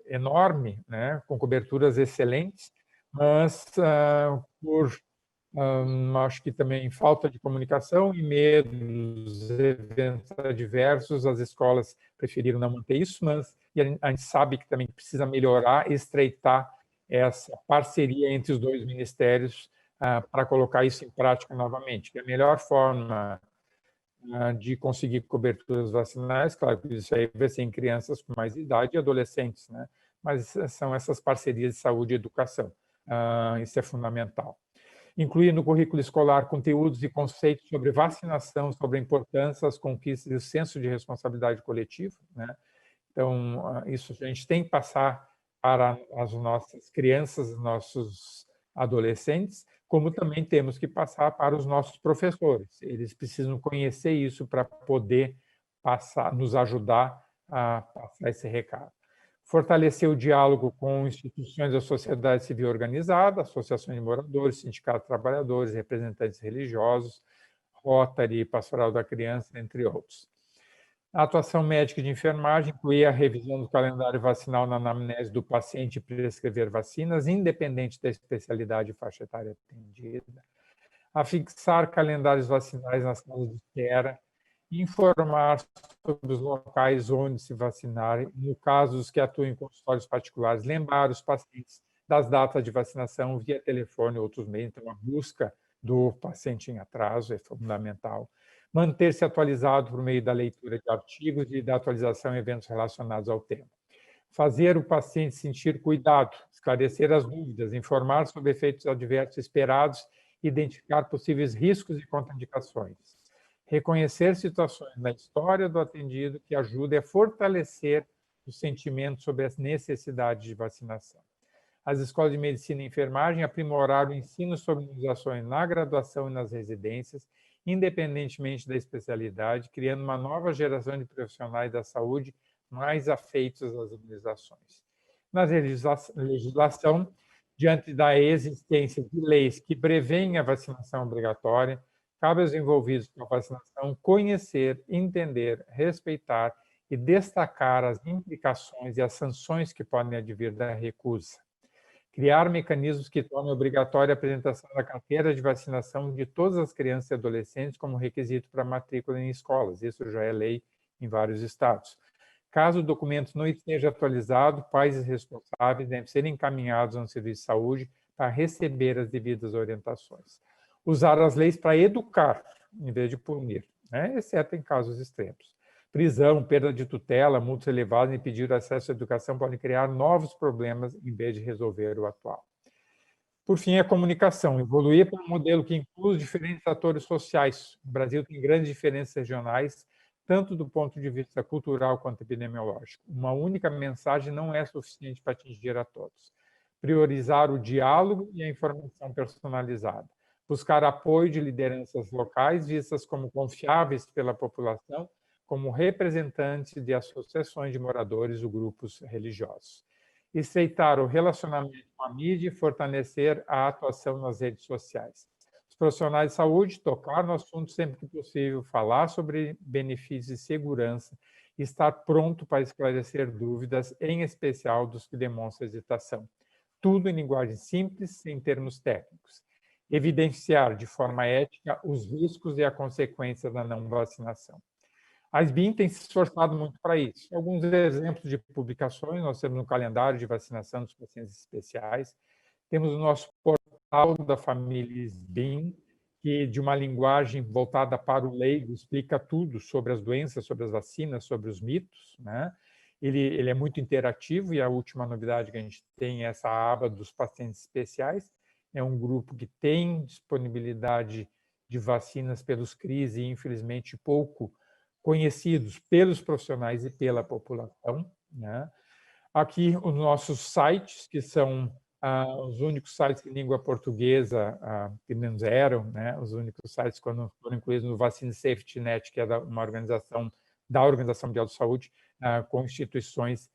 enorme, né? Com coberturas excelentes, mas acho que também falta de comunicação e medo dos eventos adversos, as escolas preferiram não manter isso, mas a gente sabe que também precisa melhorar, estreitar essa parceria entre os dois ministérios para colocar isso em prática novamente. Que a melhor forma de conseguir coberturas vacinais, claro que isso aí vai ser em crianças com mais idade e adolescentes, né? Mas são essas parcerias de saúde e educação, isso é fundamental. Incluir no currículo escolar conteúdos e conceitos sobre vacinação, sobre a importância, as conquistas e o senso de responsabilidade coletiva, né? Então, isso a gente tem que passar para as nossas crianças, nossos adolescentes, como também temos que passar para os nossos professores. Eles precisam conhecer isso para poder nos ajudar a passar esse recado. Fortalecer o diálogo com instituições da sociedade civil organizada, associações de moradores, sindicatos de trabalhadores, representantes religiosos, Rotary, Pastoral da Criança, entre outros. A atuação médica e de enfermagem incluía a revisão do calendário vacinal na anamnese do paciente e prescrever vacinas, independente da especialidade e faixa etária atendida. A fixar calendários vacinais nas salas de espera, informar sobre os locais onde se vacinar, no caso dos que atuam em consultórios particulares, lembrar os pacientes das datas de vacinação via telefone ou outros meios, então a busca do paciente em atraso é fundamental. Manter-se atualizado por meio da leitura de artigos e da atualização em eventos relacionados ao tema. Fazer o paciente sentir cuidado, esclarecer as dúvidas, informar sobre efeitos adversos esperados, identificar possíveis riscos e contraindicações. Reconhecer situações na história do atendido que ajudem a fortalecer o sentimento sobre as necessidades de vacinação. As escolas de medicina e enfermagem aprimoraram o ensino sobre imunizações na graduação e nas residências, independentemente da especialidade, criando uma nova geração de profissionais da saúde mais afeitos às imunizações. Na legislação, diante da existência de leis que prevêem a vacinação obrigatória, cabe aos envolvidos com a vacinação conhecer, entender, respeitar e destacar as implicações e as sanções que podem advir da recusa. Criar mecanismos que tornem obrigatória a apresentação da carteira de vacinação de todas as crianças e adolescentes como requisito para matrícula em escolas. Isso já é lei em vários estados. Caso o documento não esteja atualizado, pais e responsáveis devem ser encaminhados a um serviço de saúde para receber as devidas orientações. Usar as leis para educar, em vez de punir, né? Exceto em casos extremos. Prisão, perda de tutela, multas elevadas e impedir o acesso à educação podem criar novos problemas em vez de resolver o atual. Por fim, a comunicação. Evoluir para um modelo que inclui os diferentes atores sociais. O Brasil tem grandes diferenças regionais, tanto do ponto de vista cultural quanto epidemiológico. Uma única mensagem não é suficiente para atingir a todos. Priorizar o diálogo e a informação personalizada. Buscar apoio de lideranças locais vistas como confiáveis pela população, como representantes de associações de moradores ou grupos religiosos. Estreitar o relacionamento com a mídia e fortalecer a atuação nas redes sociais. Os profissionais de saúde tocar no assunto sempre que possível, falar sobre benefícios e segurança e estar pronto para esclarecer dúvidas, em especial dos que demonstram hesitação. Tudo em linguagem simples, sem termos técnicos. Evidenciar de forma ética os riscos e a consequência da não vacinação. A SBIM tem se esforçado muito para isso. Alguns exemplos de publicações, nós temos no calendário de vacinação dos pacientes especiais, temos o nosso portal da família SBIM, que de uma linguagem voltada para o leigo, explica tudo sobre as doenças, sobre as vacinas, sobre os mitos, né? Ele é muito interativo e a última novidade que a gente tem é essa aba dos pacientes especiais. É um grupo que tem disponibilidade de vacinas pelos CRIs e, infelizmente, pouco conhecidos pelos profissionais e pela população, né? Aqui os nossos sites, que são os únicos sites em língua portuguesa, que menos eram, né? Os únicos sites quando foram incluídos no Vaccine Safety Net, que é uma organização da Organização Mundial de Saúde, com instituições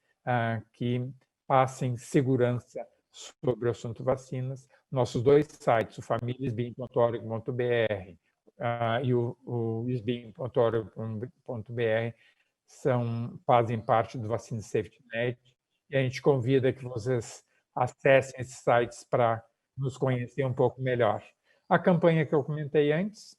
que passem segurança sobre o assunto vacinas. Nossos dois sites, o familiasbim.org.br e o isbim.org.br, fazem parte do Vaccine Safety Net, e a gente convida que vocês acessem esses sites para nos conhecer um pouco melhor. A campanha que eu comentei antes,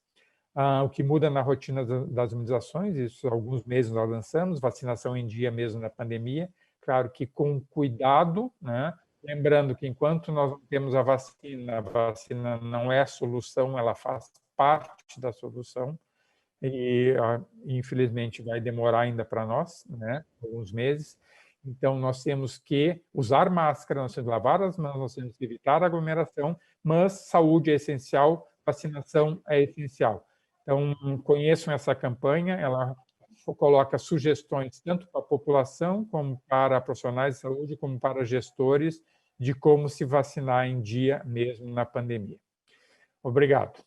o que muda na rotina das imunizações, isso há alguns meses nós lançamos, vacinação em dia mesmo na pandemia, claro que com cuidado, né? Lembrando que enquanto nós não temos a vacina não é a solução, ela faz parte da solução e, infelizmente, vai demorar ainda para nós, né? Alguns meses. Então, nós temos que usar máscara, nós temos que lavar as mãos, nós temos que evitar aglomeração, mas saúde é essencial, vacinação é essencial. Então, conheçam essa campanha, ela coloca sugestões tanto para a população, como para profissionais de saúde, como para gestores, de como se vacinar em dia mesmo na pandemia. Obrigado.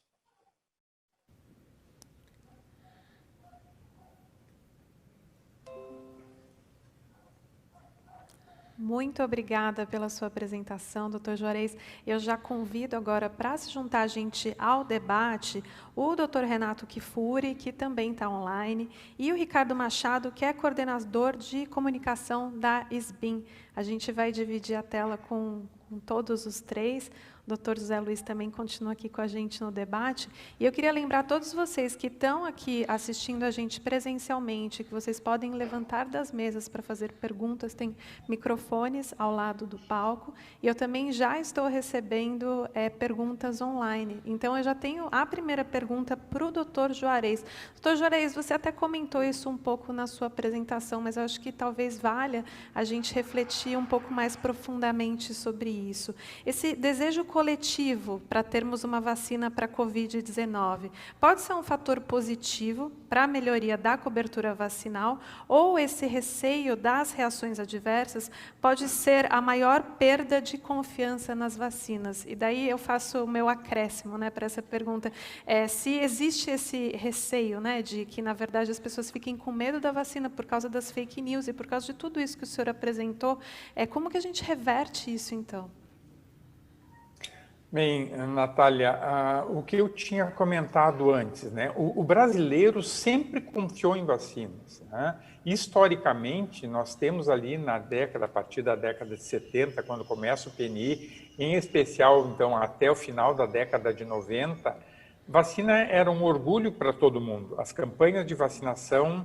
Muito obrigada pela sua apresentação, Dr. Juarez. Eu já convido agora para se juntar a gente ao debate o Dr. Renato Kifuri, que também está online, e o Ricardo Machado, que é coordenador de comunicação da SBIM. A gente vai dividir a tela com todos os três. O Dr. José Luiz também continua aqui com a gente no debate. E eu queria lembrar a todos vocês que estão aqui assistindo a gente presencialmente, que vocês podem levantar das mesas para fazer perguntas, tem microfones ao lado do palco. E eu também já estou recebendo perguntas online. Então, eu já tenho a primeira pergunta para o Dr. Juarez. Dr. Juarez, você até comentou isso um pouco na sua apresentação, mas eu acho que talvez valha a gente refletir um pouco mais profundamente sobre isso. Esse desejo coletivo para termos uma vacina para a Covid-19 pode ser um fator positivo para a melhoria da cobertura vacinal, ou esse receio das reações adversas pode ser a maior perda de confiança nas vacinas? E daí eu faço o meu acréscimo, né, para essa pergunta. Se existe esse receio, né, de que, na verdade, as pessoas fiquem com medo da vacina por causa das fake news e por causa de tudo isso que o senhor apresentou, como que a gente reverte isso, então? Bem, Natália, o que eu tinha comentado antes, né? O brasileiro sempre confiou em vacinas, né? Historicamente, nós temos ali a partir da década de 70, quando começa o PNI, em especial, então, até o final da década de 90, vacina era um orgulho para todo mundo. As campanhas de vacinação,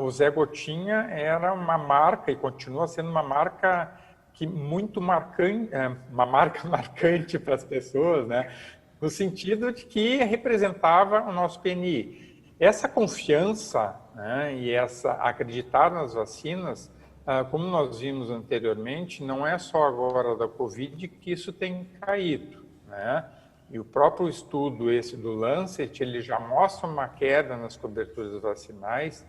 o Zé Gotinha era uma marca e continua sendo uma marca muito marcante, uma marca marcante para as pessoas, né? No sentido de que representava o nosso PNI. Essa confiança, né, e essa acreditar nas vacinas, como nós vimos anteriormente, não é só agora da Covid que isso tem caído, né? E o próprio estudo esse do Lancet, ele já mostra uma queda nas coberturas vacinais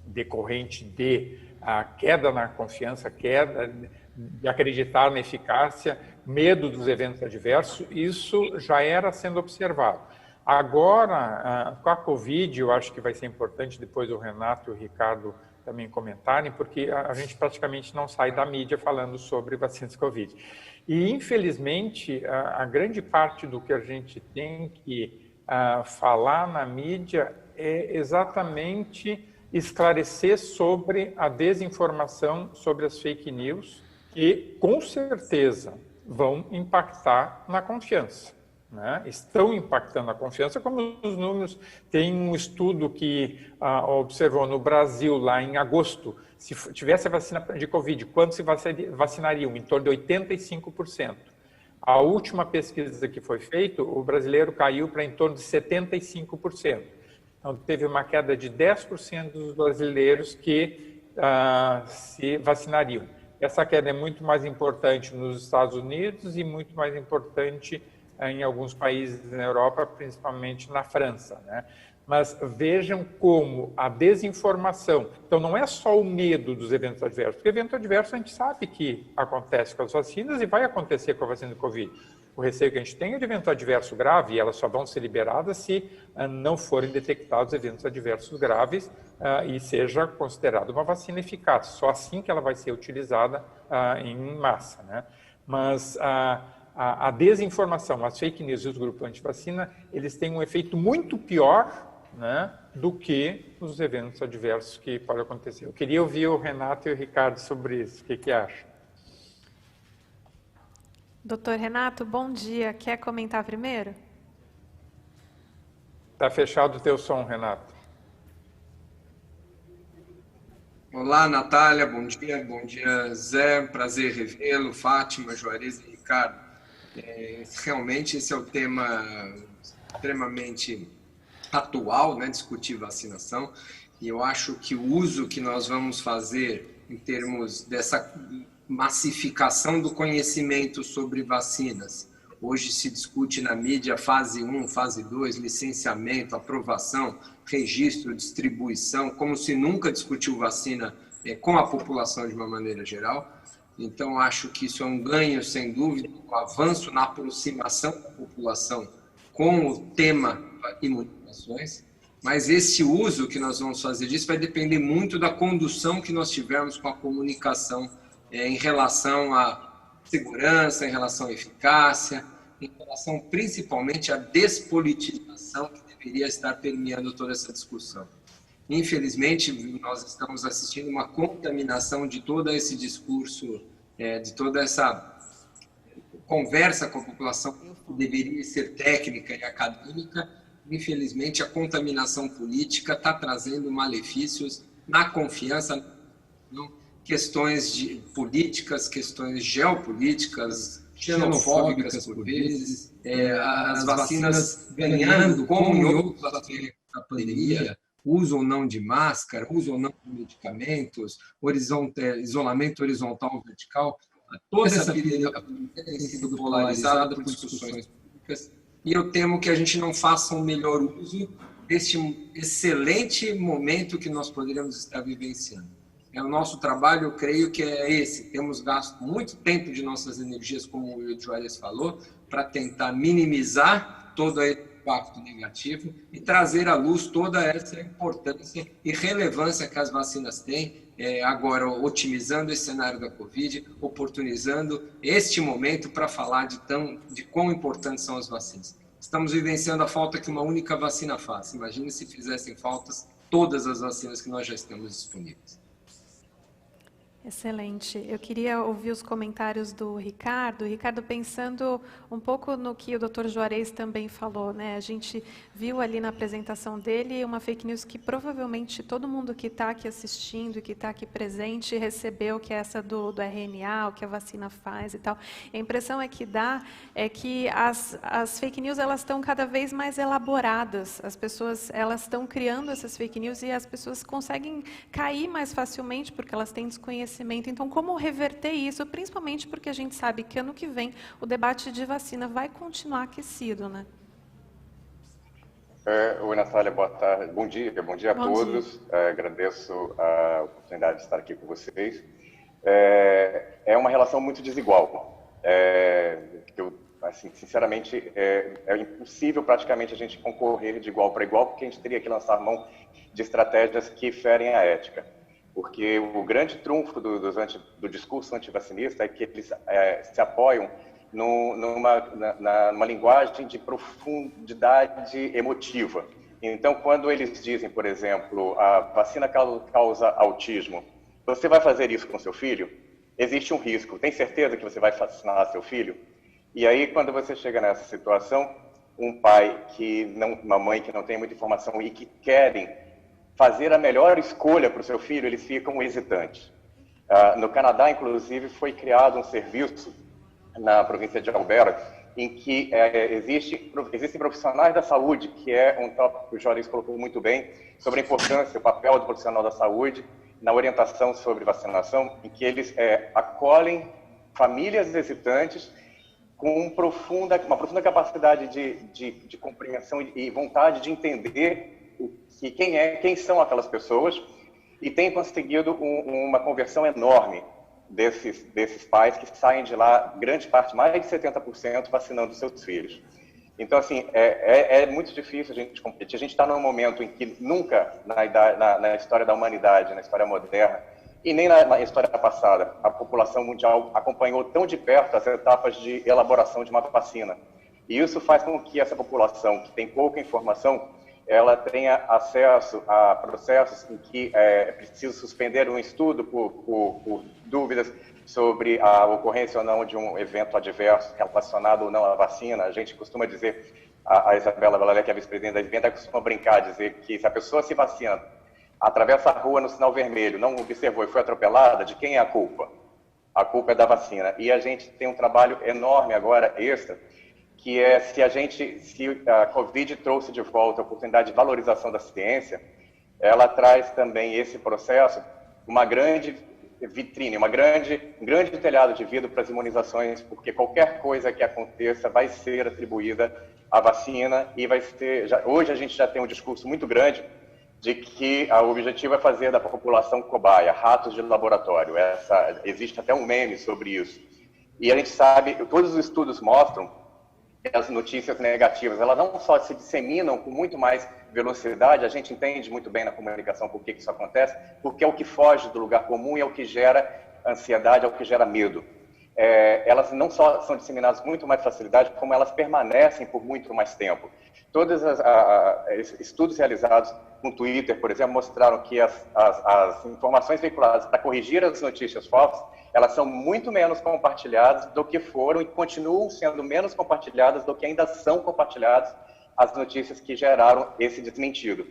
decorrente de a queda na confiança, queda de acreditar na eficácia, medo dos eventos adversos, isso já era sendo observado. Agora, com a Covid, eu acho que vai ser importante depois o Renato e o Ricardo também comentarem, porque a gente praticamente não sai da mídia falando sobre vacinas Covid. E, infelizmente, a grande parte do que a gente tem que falar na mídia é exatamente esclarecer sobre a desinformação, sobre as fake news, que com certeza vão impactar na confiança, né? Estão impactando a confiança, como os números. Tem um estudo que observou no Brasil, lá em agosto, se tivesse a vacina de Covid, quanto se vacinariam? Em torno de 85%. A última pesquisa que foi feita, o brasileiro caiu para em torno de 75%. Então, teve uma queda de 10% dos brasileiros que se vacinariam. Essa queda é muito mais importante nos Estados Unidos e muito mais importante em alguns países na Europa, principalmente na França, né? Mas vejam como a desinformação... Então, não é só o medo dos eventos adversos, porque evento adverso a gente sabe que acontece com as vacinas e vai acontecer com a vacina do Covid. O receio que a gente tem é de evento adverso grave, e elas só vão ser liberadas se não forem detectados eventos adversos graves e seja considerada uma vacina eficaz. Só assim que ela vai ser utilizada em massa, né? Mas a desinformação, as fake news e os grupos anti-vacina, eles têm um efeito muito pior, né, do que os eventos adversos que podem acontecer. Eu queria ouvir o Renato e o Ricardo sobre isso. O que acham? Doutor Renato, bom dia. Quer comentar primeiro? Está fechado o teu som, Renato. Olá, Natália, bom dia, Zé, prazer revê-lo, Fátima, Juarez e Ricardo. Realmente esse é o tema extremamente atual, né, discutir vacinação, e eu acho que o uso que nós vamos fazer em termos dessa massificação do conhecimento sobre vacinas, Hoje se discute na mídia fase 1, fase 2, licenciamento, aprovação, registro, distribuição, como se nunca discutiu vacina com a população de uma maneira geral. Então, acho que isso é um ganho, sem dúvida, um avanço na aproximação da população com o tema imunizações. Mas esse uso que nós vamos fazer disso vai depender muito da condução que nós tivermos com a comunicação em relação à segurança, em relação à eficácia, em relação principalmente à despolitização que deveria estar permeando toda essa discussão. Infelizmente, nós estamos assistindo uma contaminação de todo esse discurso, de toda essa conversa com a população que deveria ser técnica e acadêmica. Infelizmente, a contaminação política está trazendo malefícios na confiança, questões políticas, questões geopolíticas, xenofóbicas por vezes, as vacinas ganhando, como em outros aspectos da pandemia, uso ou não de máscara, uso ou não de medicamentos, isolamento horizontal ou vertical, toda essa epidemia tem sido polarizada por discussões públicas, e eu temo que a gente não faça um melhor uso deste excelente momento que nós poderíamos estar vivenciando. O nosso trabalho, eu creio que é esse, temos gasto muito tempo de nossas energias, como o Juarez falou, para tentar minimizar todo esse impacto negativo e trazer à luz toda essa importância e relevância que as vacinas têm, agora otimizando esse cenário da Covid, oportunizando este momento para falar de quão importantes são as vacinas. Estamos vivenciando a falta que uma única vacina faz. Imagine se fizessem faltas todas as vacinas que nós já estamos disponíveis. Excelente. Eu queria ouvir os comentários do Ricardo. Ricardo, pensando um pouco no que o Dr. Juarez também falou, né? A gente viu ali na apresentação dele uma fake news que provavelmente todo mundo que está aqui assistindo e que está aqui presente recebeu, que é essa do RNA, o que a vacina faz e tal. A impressão que dá é que as fake news elas estão cada vez mais elaboradas. As pessoas elas estão criando essas fake news e as pessoas conseguem cair mais facilmente porque elas têm desconhecimento. Então, como reverter isso, principalmente porque a gente sabe que ano que vem o debate de vacina vai continuar aquecido, né? Oi, Natália, boa tarde. Bom dia a todos. Agradeço a oportunidade de estar aqui com vocês. É uma relação muito desigual. Assim, sinceramente, é impossível praticamente a gente concorrer de igual para igual, porque a gente teria que lançar mão de estratégias que ferem a ética. Porque o grande trunfo do discurso antivacinista é que eles se apoiam numa linguagem de profundidade emotiva. Então, quando eles dizem, por exemplo, a vacina causa autismo, você vai fazer isso com seu filho? Existe um risco. Tem certeza que você vai vacinar seu filho? E aí, quando você chega nessa situação, uma mãe que não tem muita informação e que querem fazer a melhor escolha para o seu filho, eles ficam hesitantes. No Canadá, inclusive, foi criado um serviço na província de Alberta, em que existem profissionais da saúde, que é um tópico que o Juarez colocou muito bem, sobre a importância, o papel do profissional da saúde na orientação sobre vacinação, em que eles acolhem famílias hesitantes com uma profunda capacidade de compreensão e vontade de entender quem são aquelas pessoas, e tem conseguido uma conversão enorme desses pais que saem de lá, grande parte, mais de 70%, vacinando seus filhos. Então, assim, é muito difícil a gente competir. A gente está num momento em que nunca na história da humanidade, na história moderna, e nem na história passada, a população mundial acompanhou tão de perto as etapas de elaboração de uma vacina. E isso faz com que essa população, que tem pouca informação, ela tenha acesso a processos em que é preciso suspender um estudo por dúvidas sobre a ocorrência ou não de um evento adverso relacionado ou não à vacina. A gente costuma dizer, a Isabela Valalé, que é a vice-presidente da Adventa, costuma brincar, dizer que se a pessoa se vacina, atravessa a rua no sinal vermelho, não observou e foi atropelada, de quem é a culpa? A culpa é da vacina. E a gente tem um trabalho enorme agora, extra, que é se a Covid trouxe de volta a oportunidade de valorização da ciência, ela traz também esse processo uma grande vitrine, um grande telhado de vidro para as imunizações, porque qualquer coisa que aconteça vai ser atribuída à vacina e vai ser... hoje a gente já tem um discurso muito grande de que o objetivo é fazer da população cobaia, ratos de laboratório. Existe até um meme sobre isso. E a gente sabe, todos os estudos mostram que as notícias negativas, elas não só se disseminam com muito mais velocidade, a gente entende muito bem na comunicação por que isso acontece, porque é o que foge do lugar comum e é o que gera ansiedade, é o que gera medo. Elas não só são disseminadas com muito mais facilidade, como elas permanecem por muito mais tempo. Todos os estudos realizados com Twitter, por exemplo, mostraram que as informações veiculadas para corrigir as notícias falsas, elas são muito menos compartilhadas do que foram e continuam sendo menos compartilhadas do que ainda são compartilhadas as notícias que geraram esse desmentido.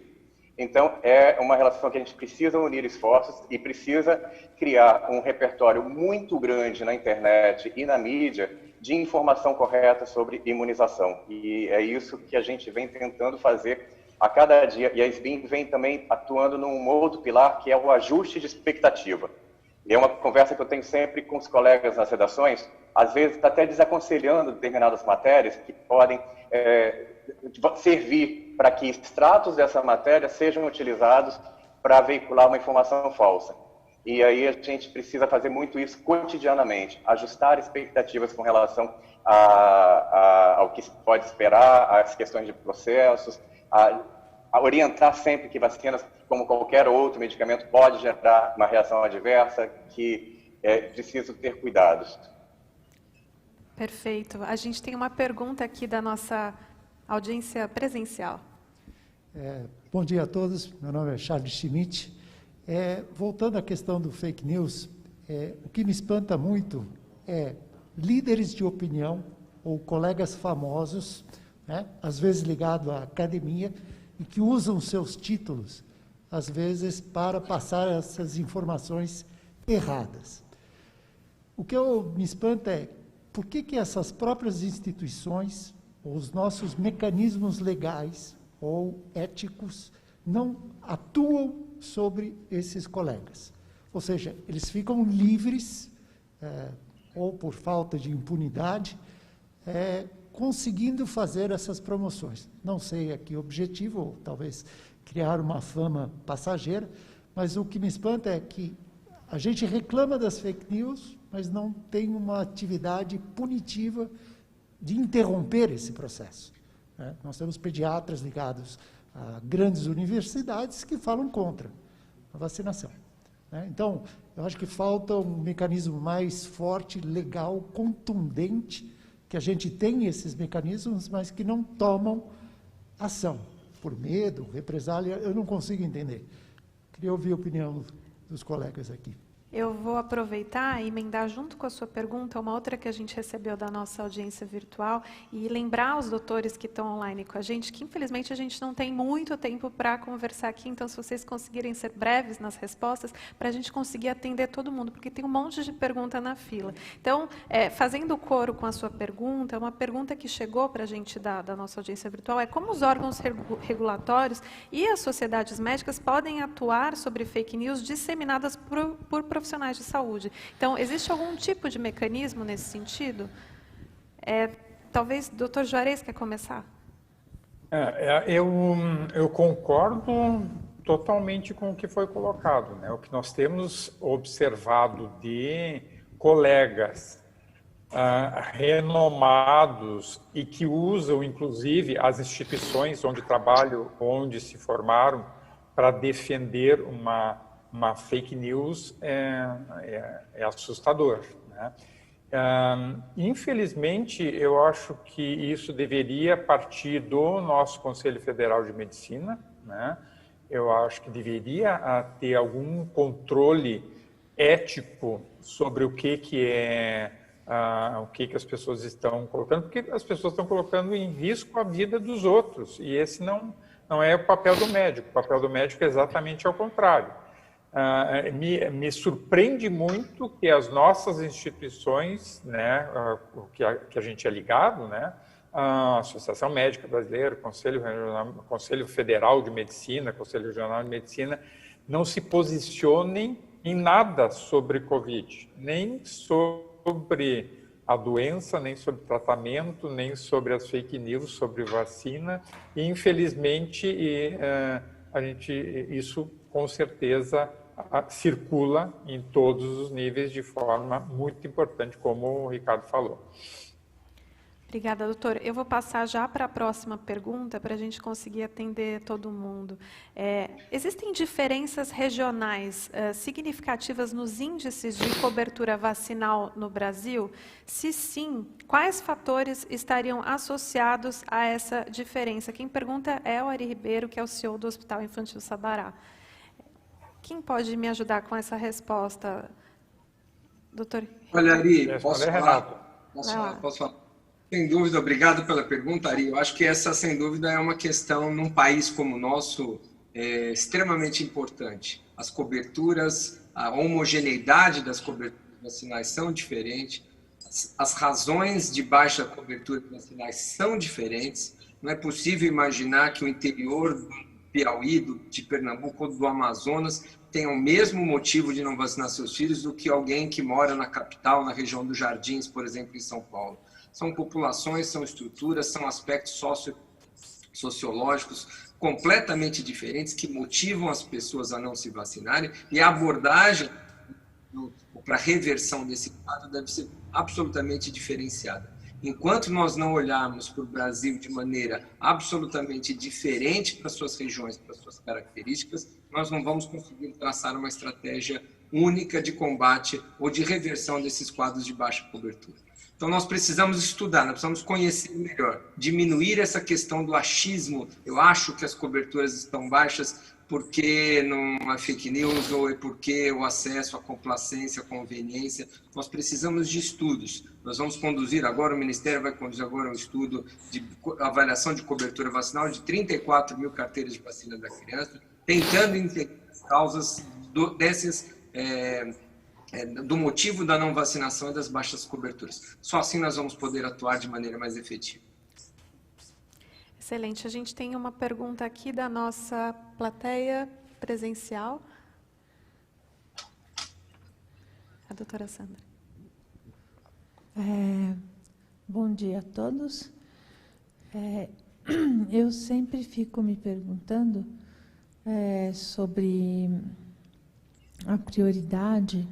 Então, é uma relação que a gente precisa unir esforços e precisa criar um repertório muito grande na internet e na mídia de informação correta sobre imunização. E é isso que a gente vem tentando fazer a cada dia. E a SBIM vem também atuando num outro pilar, que é o ajuste de expectativa. E é uma conversa que eu tenho sempre com os colegas nas redações, às vezes até desaconselhando determinadas matérias que podem servir para que extratos dessa matéria sejam utilizados para veicular uma informação falsa. E aí a gente precisa fazer muito isso cotidianamente, ajustar expectativas com relação ao que se pode esperar, às questões de processos, a orientar sempre que vacinas, como qualquer outro medicamento, pode gerar uma reação adversa, que é preciso ter cuidados. Perfeito. A gente tem uma pergunta aqui da nossa audiência presencial. Bom dia a todos, meu nome é Charles Schmidt. Voltando à questão do fake news, o que me espanta muito é líderes de opinião ou colegas famosos, né, às vezes ligados à academia, e que usam seus títulos, às vezes, para passar essas informações erradas. O que me espanta é por que essas próprias instituições, os nossos mecanismos legais ou éticos, não atuam sobre esses colegas. Ou seja, eles ficam livres, ou por falta de impunidade, conseguindo fazer essas promoções. Não sei a que objetivo, ou talvez criar uma fama passageira, mas o que me espanta é que a gente reclama das fake news, mas não tem uma atividade punitiva de interromper esse processo. Nós temos pediatras ligados a grandes universidades que falam contra a vacinação. Então, eu acho que falta um mecanismo mais forte, legal, contundente, que a gente tem esses mecanismos, mas que não tomam ação, por medo, represália, eu não consigo entender. Queria ouvir a opinião dos colegas aqui. Eu vou aproveitar e emendar junto com a sua pergunta uma outra que a gente recebeu da nossa audiência virtual e lembrar os doutores que estão online com a gente que, infelizmente, a gente não tem muito tempo para conversar aqui, então, se vocês conseguirem ser breves nas respostas, para a gente conseguir atender todo mundo, porque tem um monte de pergunta na fila. Então, fazendo coro com a sua pergunta, uma pergunta que chegou para a gente da nossa audiência virtual é como os órgãos regulatórios e as sociedades médicas podem atuar sobre fake news disseminadas por profissionais de saúde. Então, existe algum tipo de mecanismo nesse sentido? Talvez o doutor Juarez quer começar? Eu concordo totalmente com o que foi colocado, né? O que nós temos observado de colegas renomados e que usam, inclusive, as instituições onde trabalham, onde se formaram, para defender uma fake news é assustador, né? Infelizmente, eu acho que isso deveria partir do nosso Conselho Federal de Medicina, né? Eu acho que deveria ter algum controle ético sobre o que as pessoas estão colocando, porque as pessoas estão colocando em risco a vida dos outros, e esse não é o papel do médico. O papel do médico é exatamente ao contrário. Me surpreende muito que as nossas instituições, né, que a gente é ligado, né, a Associação Médica Brasileira, Conselho Federal de Medicina, Conselho Regional de Medicina, não se posicionem em nada sobre Covid, nem sobre a doença, nem sobre tratamento, nem sobre as fake news, sobre vacina. E, infelizmente, isso com certeza circula em todos os níveis de forma muito importante, como o Ricardo falou. Obrigada, doutor. Eu vou passar já para a próxima pergunta, para a gente conseguir atender todo mundo. Existem diferenças regionais significativas nos índices de cobertura vacinal no Brasil? Se sim, quais fatores estariam associados a essa diferença? Quem pergunta é o Ari Ribeiro, que é o CEO do Hospital Infantil Sabará. Quem pode me ajudar com essa resposta, doutor? Olha, Ari, posso falar? Posso falar? Sem dúvida, obrigado pela pergunta, Ari. Eu acho que essa, sem dúvida, é uma questão, num país como o nosso, extremamente importante. As coberturas, a homogeneidade das coberturas vacinais são diferentes, as razões de baixa cobertura vacinais são diferentes. Não é possível imaginar que o interior do Piauí, de Pernambuco ou do Amazonas tenha o mesmo motivo de não vacinar seus filhos do que alguém que mora na capital, na região dos Jardins, por exemplo, em São Paulo. São populações, são estruturas, são aspectos sociológicos completamente diferentes que motivam as pessoas a não se vacinarem, e a abordagem para a reversão desse quadro deve ser absolutamente diferenciada. Enquanto nós não olharmos para o Brasil de maneira absolutamente diferente para suas regiões, para suas características, nós não vamos conseguir traçar uma estratégia única de combate ou de reversão desses quadros de baixa cobertura. Então, nós precisamos estudar, nós precisamos conhecer melhor, diminuir essa questão do achismo. Eu acho que as coberturas estão baixas porque não é fake news ou é porque o acesso, a complacência, a conveniência. Nós precisamos de estudos. Nós vamos conduzir agora, o Ministério vai conduzir agora um estudo de avaliação de cobertura vacinal de 34 mil carteiras de vacina da criança, tentando entender as causas do motivo da não vacinação e das baixas coberturas. Só assim nós vamos poder atuar de maneira mais efetiva. Excelente. A gente tem uma pergunta aqui da nossa plateia presencial. A doutora Sandra. Bom dia a todos. Eu sempre fico me perguntando sobre a prioridade.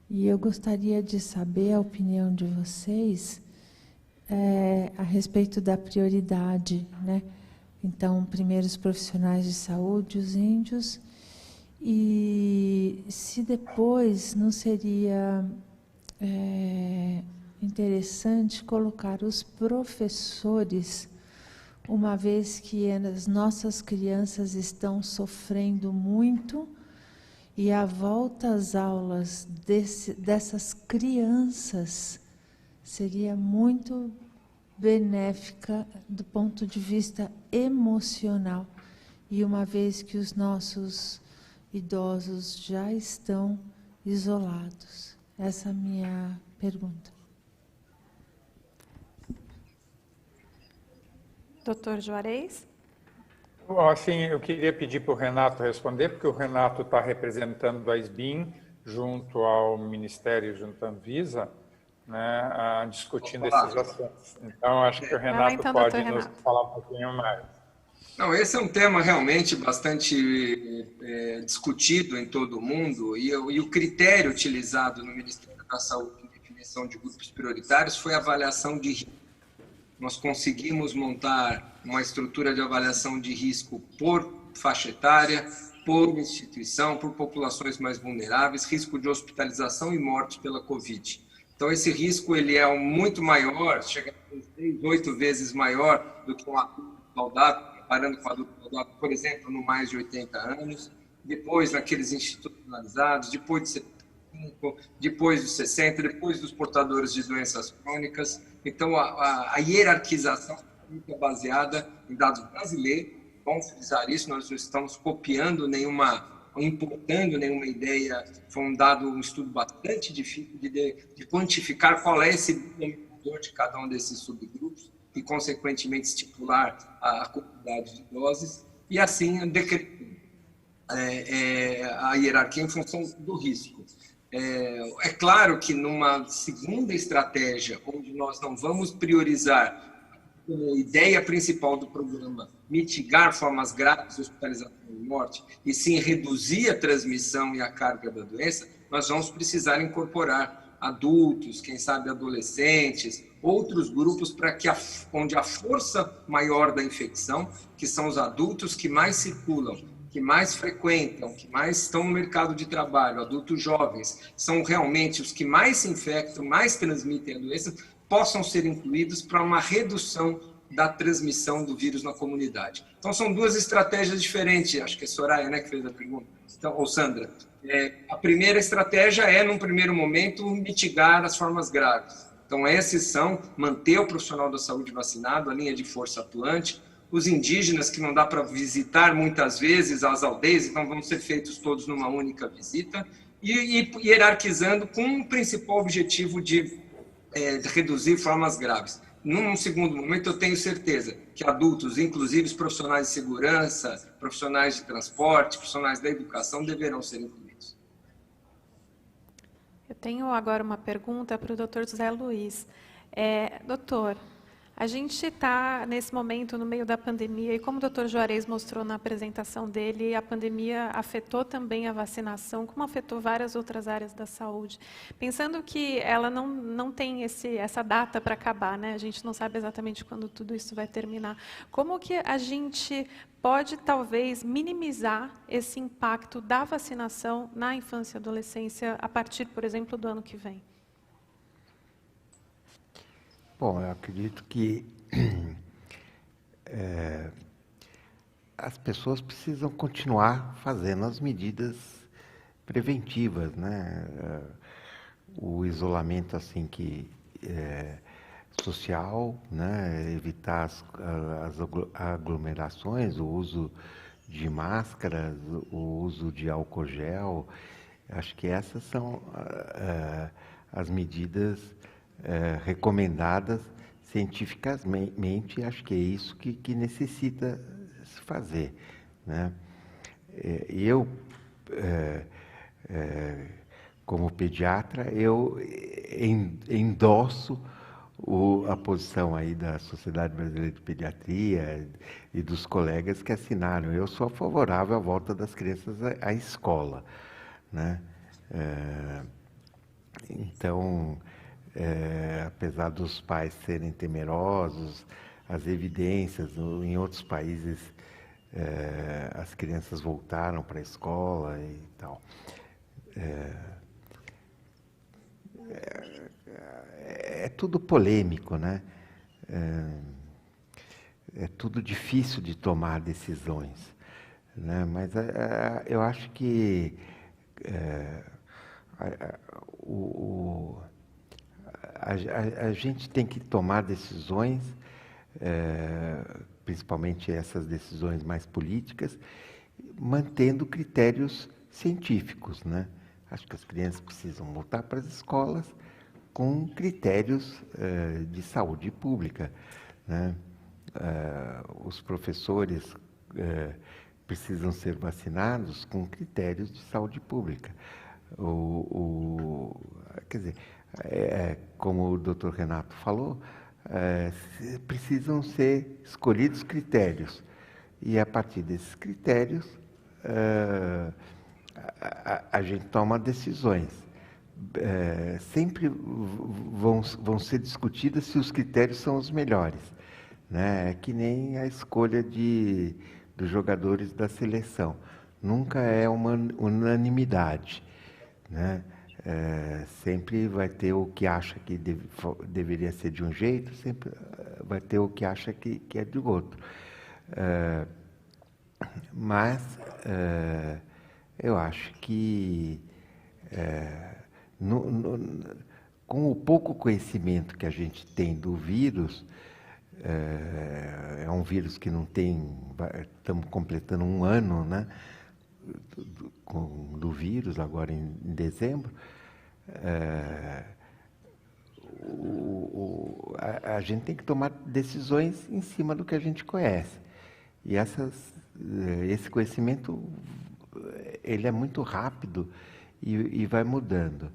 E eu gostaria de saber a opinião de vocês a respeito da prioridade, né? Então, primeiro os profissionais de saúde, os índios, e se depois não seria interessante colocar os professores, uma vez que as nossas crianças estão sofrendo muito, e a volta às aulas dessas crianças seria muito benéfica do ponto de vista emocional. E uma vez que os nossos idosos já estão isolados. Essa é a minha pergunta. Doutor Juarez? Assim, eu queria pedir para o Renato responder, porque o Renato está representando a SBIM junto ao Ministério, junto à Anvisa, né, discutindo esses assuntos. Então, acho que o Renato pode nos falar um pouquinho mais. Não, esse é um tema realmente bastante discutido em todo o mundo, e o critério utilizado no Ministério da Saúde em definição de grupos prioritários foi a avaliação de risco. Nós conseguimos montar uma estrutura de avaliação de risco por faixa etária, por instituição, por populações mais vulneráveis, risco de hospitalização e morte pela Covid. Então, esse risco ele é muito maior, chega a 6, 8 vezes maior do que um adulto saudável, comparando com o adulto saudável, por exemplo, no mais de 80 anos, depois naqueles institucionalizados, depois de 75, depois dos 60, depois dos portadores de doenças crônicas. Então, a hierarquização é baseada em dados brasileiros. Vamos frisar isso, nós não estamos copiando importando nenhuma ideia. Foi um estudo bastante difícil de quantificar qual é esse denominador de cada um desses subgrupos e, consequentemente, estipular a quantidade de doses. E assim, a hierarquia em função do risco. É claro que numa segunda estratégia, onde nós não vamos priorizar como ideia principal do programa mitigar formas graves de hospitalização e morte, e sim reduzir a transmissão e a carga da doença, nós vamos precisar incorporar adultos, quem sabe adolescentes, outros grupos para que onde a força maior da infecção, que são os adultos que mais circulam, que mais frequentam, que mais estão no mercado de trabalho, adultos jovens, são realmente os que mais se infectam, mais transmitem a doença, possam ser incluídos para uma redução da transmissão do vírus na comunidade. Então, são duas estratégias diferentes, acho que é Soraya, né, que fez a pergunta, então, ou Sandra. A primeira estratégia é, num primeiro momento, mitigar as formas graves. Então, esses são manter o profissional da saúde vacinado, a linha de força atuante, os indígenas, que não dá para visitar muitas vezes as aldeias, então vão ser feitos todos numa única visita, e hierarquizando com o principal objetivo de reduzir formas graves. Num segundo momento, eu tenho certeza que adultos, inclusive os profissionais de segurança, profissionais de transporte, profissionais da educação, deverão ser incluídos. Eu tenho agora uma pergunta para o Dr. José Luiz. Doutor, a gente está, nesse momento, no meio da pandemia, e como o Dr. Juarez mostrou na apresentação dele, a pandemia afetou também a vacinação, como afetou várias outras áreas da saúde. Pensando que ela não tem essa data para acabar, né? A gente não sabe exatamente quando tudo isso vai terminar. Como que a gente pode, talvez, minimizar esse impacto da vacinação na infância e adolescência, a partir, por exemplo, do ano que vem? Bom, eu acredito que as pessoas precisam continuar fazendo as medidas preventivas, né? O isolamento assim social, né? Evitar as aglomerações, o uso de máscaras, o uso de álcool gel. Acho que essas são as medidas recomendadas cientificamente. Acho que é isso que necessita se fazer, né? Eu, como pediatra, eu endosso a posição aí da Sociedade Brasileira de Pediatria e dos colegas que assinaram. Eu sou favorável à volta das crianças à escola, né? Então, apesar dos pais serem temerosos, as evidências, em outros países, as crianças voltaram para a escola e tal. É tudo polêmico, né? É tudo difícil de tomar decisões, né? Mas eu acho que a gente tem que tomar decisões, principalmente essas decisões mais políticas, mantendo critérios científicos, né? Acho que as crianças precisam voltar para as escolas com critérios de saúde pública, né? Os professores precisam ser vacinados com critérios de saúde pública. Quer dizer, como o Dr. Renato falou, precisam ser escolhidos critérios. E, a partir desses critérios, a gente toma decisões. Sempre vão ser discutidas se os critérios são os melhores, né? É que nem a escolha dos jogadores da seleção. Nunca é uma unanimidade, né? Sempre vai ter o que acha que deveria ser de um jeito, sempre vai ter o que acha que é de outro. Mas eu acho que com o pouco conhecimento que a gente tem do vírus, é um vírus que não tem, estamos completando um ano, né, do vírus, agora em dezembro. A gente tem que tomar decisões em cima do que a gente conhece. E esse conhecimento ele é muito rápido e vai mudando.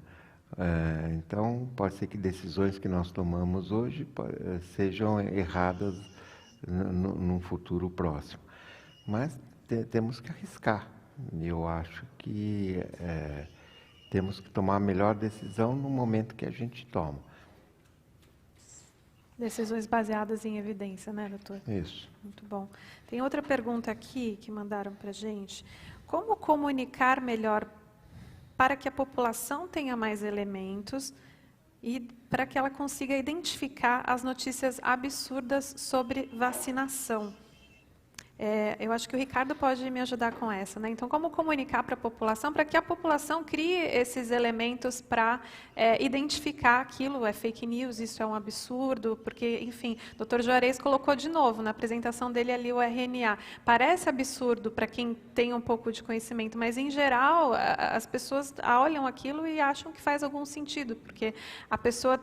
Então, pode ser que decisões que nós tomamos hoje sejam erradas num futuro próximo. Mas temos que arriscar. Eu acho que temos que tomar a melhor decisão no momento que a gente toma. Decisões baseadas em evidência, né, doutor? Isso. Muito bom. Tem outra pergunta aqui que mandaram para a gente. Como comunicar melhor para que a população tenha mais elementos e para que ela consiga identificar as notícias absurdas sobre vacinação? Eu acho que o Ricardo pode me ajudar com essa, né? Então, como comunicar para a população, para que a população crie esses elementos para identificar aquilo é fake news, isso é um absurdo, porque, enfim, o Dr. Juarez colocou de novo na apresentação dele ali o RNA. Parece absurdo para quem tem um pouco de conhecimento, mas, em geral, as pessoas olham aquilo e acham que faz algum sentido, porque a pessoa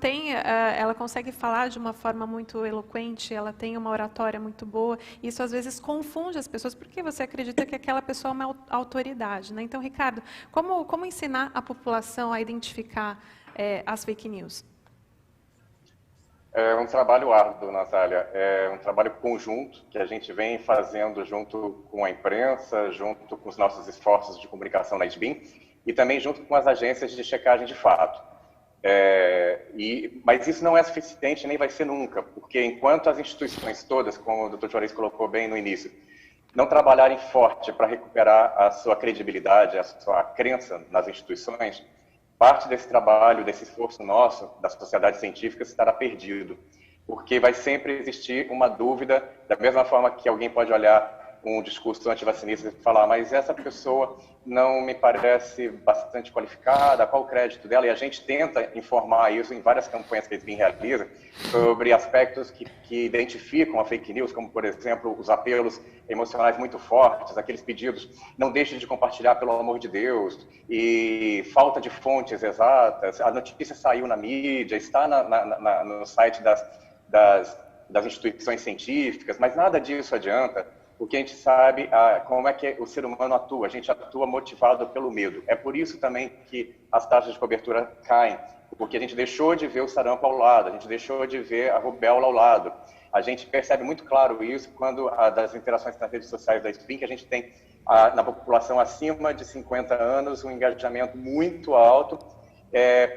ela consegue falar de uma forma muito eloquente, ela tem uma oratória muito boa, e isso às vezes confunde as pessoas, porque você acredita que aquela pessoa é uma autoridade, né? Então, Ricardo, como ensinar a população a identificar as fake news? É um trabalho árduo, Natália. É um trabalho conjunto que a gente vem fazendo junto com a imprensa, junto com os nossos esforços de comunicação na SBIM e também junto com as agências de checagem de fato. Mas isso não é suficiente, nem vai ser nunca, porque enquanto as instituições todas, como o Dr. Juarez colocou bem no início, não trabalharem forte para recuperar a sua credibilidade, a sua crença nas instituições, parte desse trabalho, desse esforço nosso, da sociedade científica, estará perdido, porque vai sempre existir uma dúvida, da mesma forma que alguém pode olhar um discurso antivacinista e falar, mas essa pessoa não me parece bastante qualificada, qual o crédito dela? E a gente tenta informar isso em várias campanhas que a SBIM realiza sobre aspectos que identificam a fake news, como, por exemplo, os apelos emocionais muito fortes, aqueles pedidos, não deixe de compartilhar, pelo amor de Deus, e falta de fontes exatas, a notícia saiu na mídia, está no site das instituições científicas, mas nada disso adianta, porque a gente sabe como é que o ser humano atua. A gente atua motivado pelo medo. É por isso também que as taxas de cobertura caem, porque a gente deixou de ver o sarampo ao lado, a gente deixou de ver a rubéola ao lado. A gente percebe muito claro isso quando das interações nas redes sociais da SBIM, que a gente tem na população acima de 50 anos um engajamento muito alto.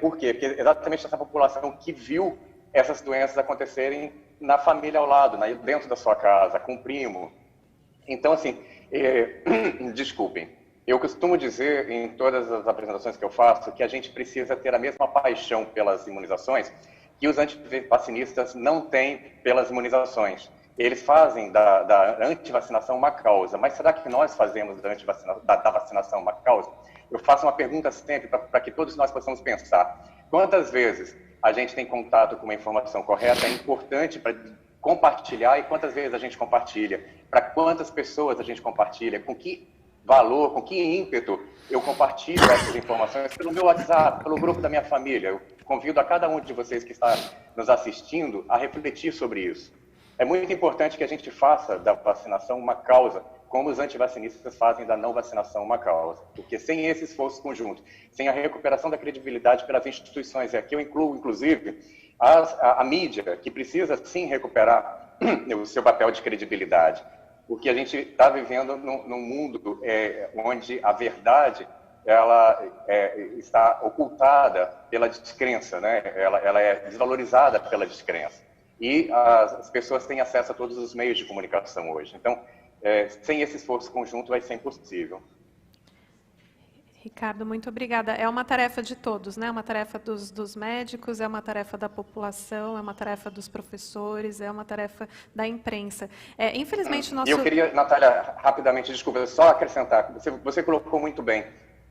Por quê? Porque exatamente essa população que viu essas doenças acontecerem na família ao lado, dentro da sua casa, com o primo. Então, assim, desculpem, eu costumo dizer em todas as apresentações que eu faço que a gente precisa ter a mesma paixão pelas imunizações que os antivacinistas não têm pelas imunizações. Eles fazem da antivacinação uma causa, mas será que nós fazemos da vacinação uma causa? Eu faço uma pergunta sempre para que todos nós possamos pensar. Quantas vezes a gente tem contato com uma informação correta, é importante para compartilhar, e quantas vezes a gente compartilha, para quantas pessoas a gente compartilha, com que valor, com que ímpeto eu compartilho essas informações pelo meu WhatsApp, pelo grupo da minha família. Eu convido a cada um de vocês que está nos assistindo a refletir sobre isso. É muito importante que a gente faça da vacinação uma causa, como os antivacinistas fazem da não vacinação uma causa. Porque sem esse esforço conjunto, sem a recuperação da credibilidade pelas instituições, e aqui eu incluo, inclusive, a mídia, que precisa, sim, recuperar o seu papel de credibilidade. Porque a gente está vivendo num mundo onde a verdade ela está ocultada pela descrença, né? Ela é desvalorizada pela descrença. E as pessoas têm acesso a todos os meios de comunicação hoje. Então, sem esse esforço conjunto, vai ser impossível. Ricardo, muito obrigada. É uma tarefa de todos, né? É uma tarefa dos médicos, é uma tarefa da população, é uma tarefa dos professores, é uma tarefa da imprensa. Infelizmente, o nosso... Eu queria, Natália, rapidamente, desculpa, só acrescentar. Você colocou muito bem.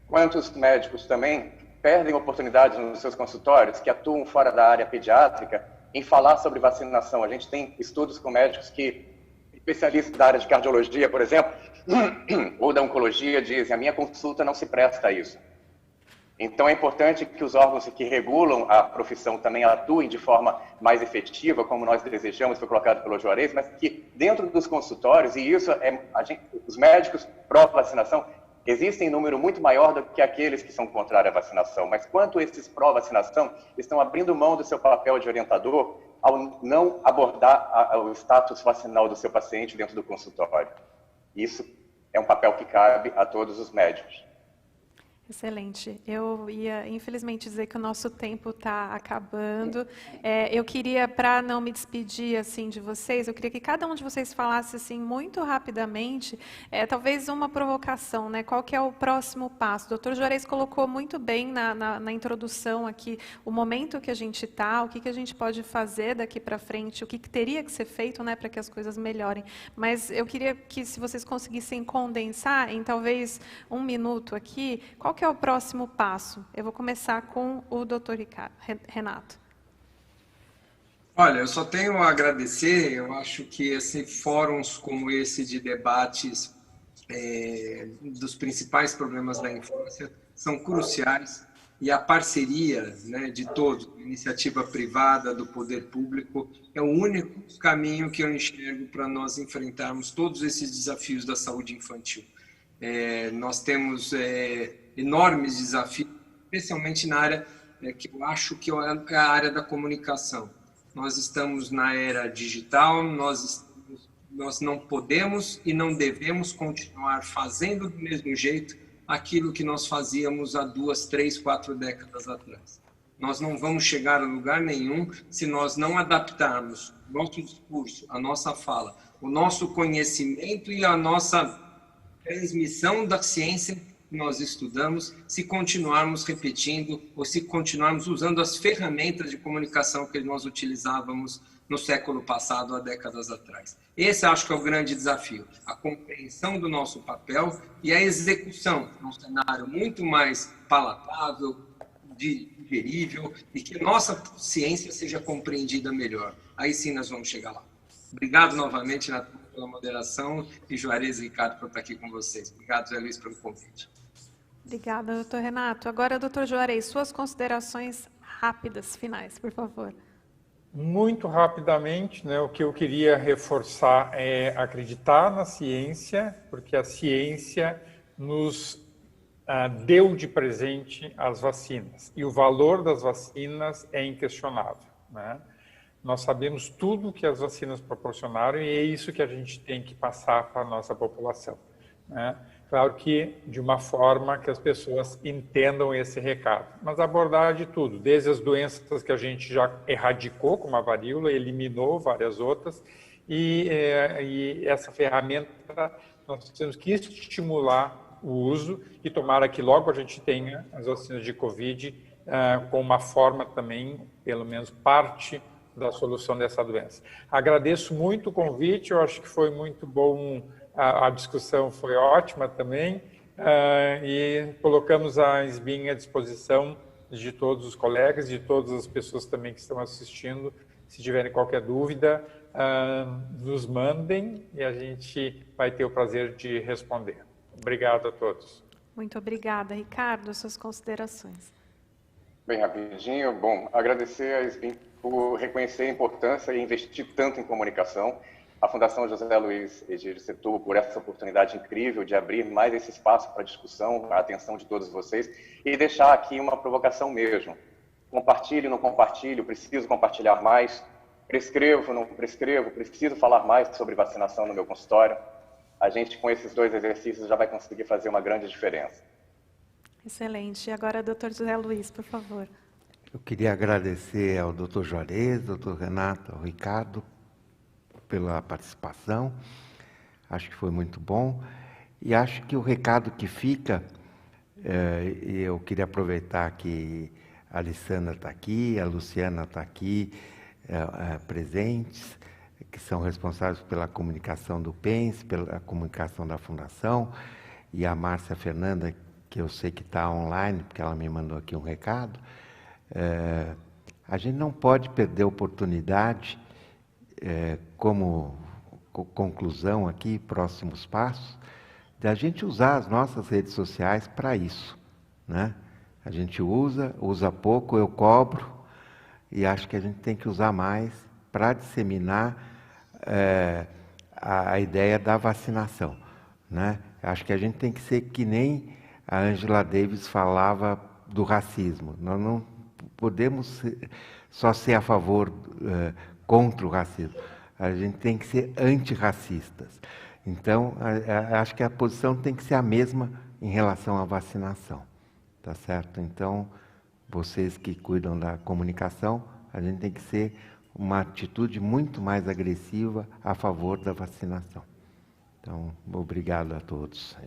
Quantos médicos também perdem oportunidades nos seus consultórios, que atuam fora da área pediátrica, em falar sobre vacinação? A gente tem estudos com médicos que, especialistas da área de cardiologia, por exemplo, ou da oncologia, dizem, a minha consulta não se presta a isso. Então é importante que os órgãos que regulam a profissão também atuem de forma mais efetiva, como nós desejamos, foi colocado pelo Juarez, mas que dentro dos consultórios, e isso os médicos pró-vacinação Existem em número muito maior do que aqueles que são contrários à vacinação, mas quanto esses pró-vacinação estão abrindo mão do seu papel de orientador ao não abordar o status vacinal do seu paciente dentro do consultório. Isso é um papel que cabe a todos os médicos. Excelente. Eu ia, infelizmente, dizer que o nosso tempo está acabando. Eu queria, para não me despedir assim de vocês, eu queria que cada um de vocês falasse assim muito rapidamente, talvez uma provocação, né? Qual que é o próximo passo? O Dr. Juarez colocou muito bem na introdução aqui o momento que a gente está, o que a gente pode fazer daqui para frente, o que teria que ser feito, né, para que as coisas melhorem. Mas eu queria que, se vocês conseguissem condensar em talvez 1 minuto aqui, qual que é o próximo passo? Eu vou começar com o Dr. Renato. Olha, eu só tenho a agradecer. Eu acho que fóruns como esse de debates dos principais problemas da infância são cruciais, e a parceria, né, de todos, iniciativa privada, do poder público, é o único caminho que eu enxergo para nós enfrentarmos todos esses desafios da saúde infantil. Nós temos enormes desafios, especialmente na área que eu acho que é a área da comunicação. Nós estamos na era digital, nós não podemos e não devemos continuar fazendo do mesmo jeito aquilo que nós fazíamos há 2, 3, 4 décadas atrás. Nós não vamos chegar a lugar nenhum se nós não adaptarmos o nosso discurso, a nossa fala, o nosso conhecimento e a nossa transmissão da ciência que nós estudamos, se continuarmos repetindo ou se continuarmos usando as ferramentas de comunicação que nós utilizávamos no século passado, há décadas atrás. Esse acho que é o grande desafio, a compreensão do nosso papel e a execução num cenário muito mais palatável, digerível, e que nossa ciência seja compreendida melhor. Aí sim nós vamos chegar lá. Obrigado novamente, Natália, pela moderação, e Juarez e Ricardo por estar aqui com vocês. Obrigado, Zé Luiz, pelo convite. Obrigada, doutor Renato. Agora, doutor Juarez, suas considerações rápidas, finais, por favor. Muito rapidamente, né, o que eu queria reforçar é acreditar na ciência, porque a ciência nos deu de presente as vacinas, e o valor das vacinas é inquestionável, né? Nós sabemos tudo que as vacinas proporcionaram e é isso que a gente tem que passar para a nossa população, né? Claro que de uma forma que as pessoas entendam esse recado, mas abordar de tudo, desde as doenças que a gente já erradicou, como a varíola, eliminou várias outras, e essa ferramenta nós temos que estimular o uso, e tomara que logo a gente tenha as vacinas de Covid com uma forma também, pelo menos parte da solução dessa doença. Agradeço muito o convite, eu acho que foi muito bom, a discussão foi ótima também, e colocamos a SBIM à disposição de todos os colegas, de todas as pessoas também que estão assistindo. Se tiverem qualquer dúvida, nos mandem e a gente vai ter o prazer de responder. Obrigado a todos. Muito obrigada. Ricardo, suas considerações. Bem rapidinho, bom, agradecer a SBIM por reconhecer a importância e investir tanto em comunicação, a Fundação José Luiz Egídio Setúbal por essa oportunidade incrível de abrir mais esse espaço para discussão, a atenção de todos vocês, e deixar aqui uma provocação mesmo. Compartilhe, não compartilhe, preciso compartilhar mais, prescrevo, não prescrevo, preciso falar mais sobre vacinação no meu consultório. A gente, com esses 2 exercícios, já vai conseguir fazer uma grande diferença. Excelente. Agora, doutor José Luiz, por favor. Eu queria agradecer ao doutor Juarez, doutor Renato, ao Ricardo, pela participação. Acho que foi muito bom. E acho que o recado que fica, eu queria aproveitar que a Alessandra está aqui, a Luciana está aqui, presentes, que são responsáveis pela comunicação do PENS, pela comunicação da Fundação, e a Márcia Fernanda, que eu sei que está online, porque ela me mandou aqui um recado. A gente não pode perder a oportunidade, como conclusão aqui, próximos passos, de a gente usar as nossas redes sociais para isso, né? A gente usa pouco, eu cobro, e acho que a gente tem que usar mais para disseminar a ideia da vacinação, né? Acho que a gente tem que ser que nem a Angela Davis falava do racismo. Nós não podemos só ser a favor, contra o racismo. A gente tem que ser antirracistas. Então, acho que a posição tem que ser a mesma em relação à vacinação. Tá certo? Então, vocês que cuidam da comunicação, a gente tem que ser uma atitude muito mais agressiva a favor da vacinação. Então, obrigado a todos.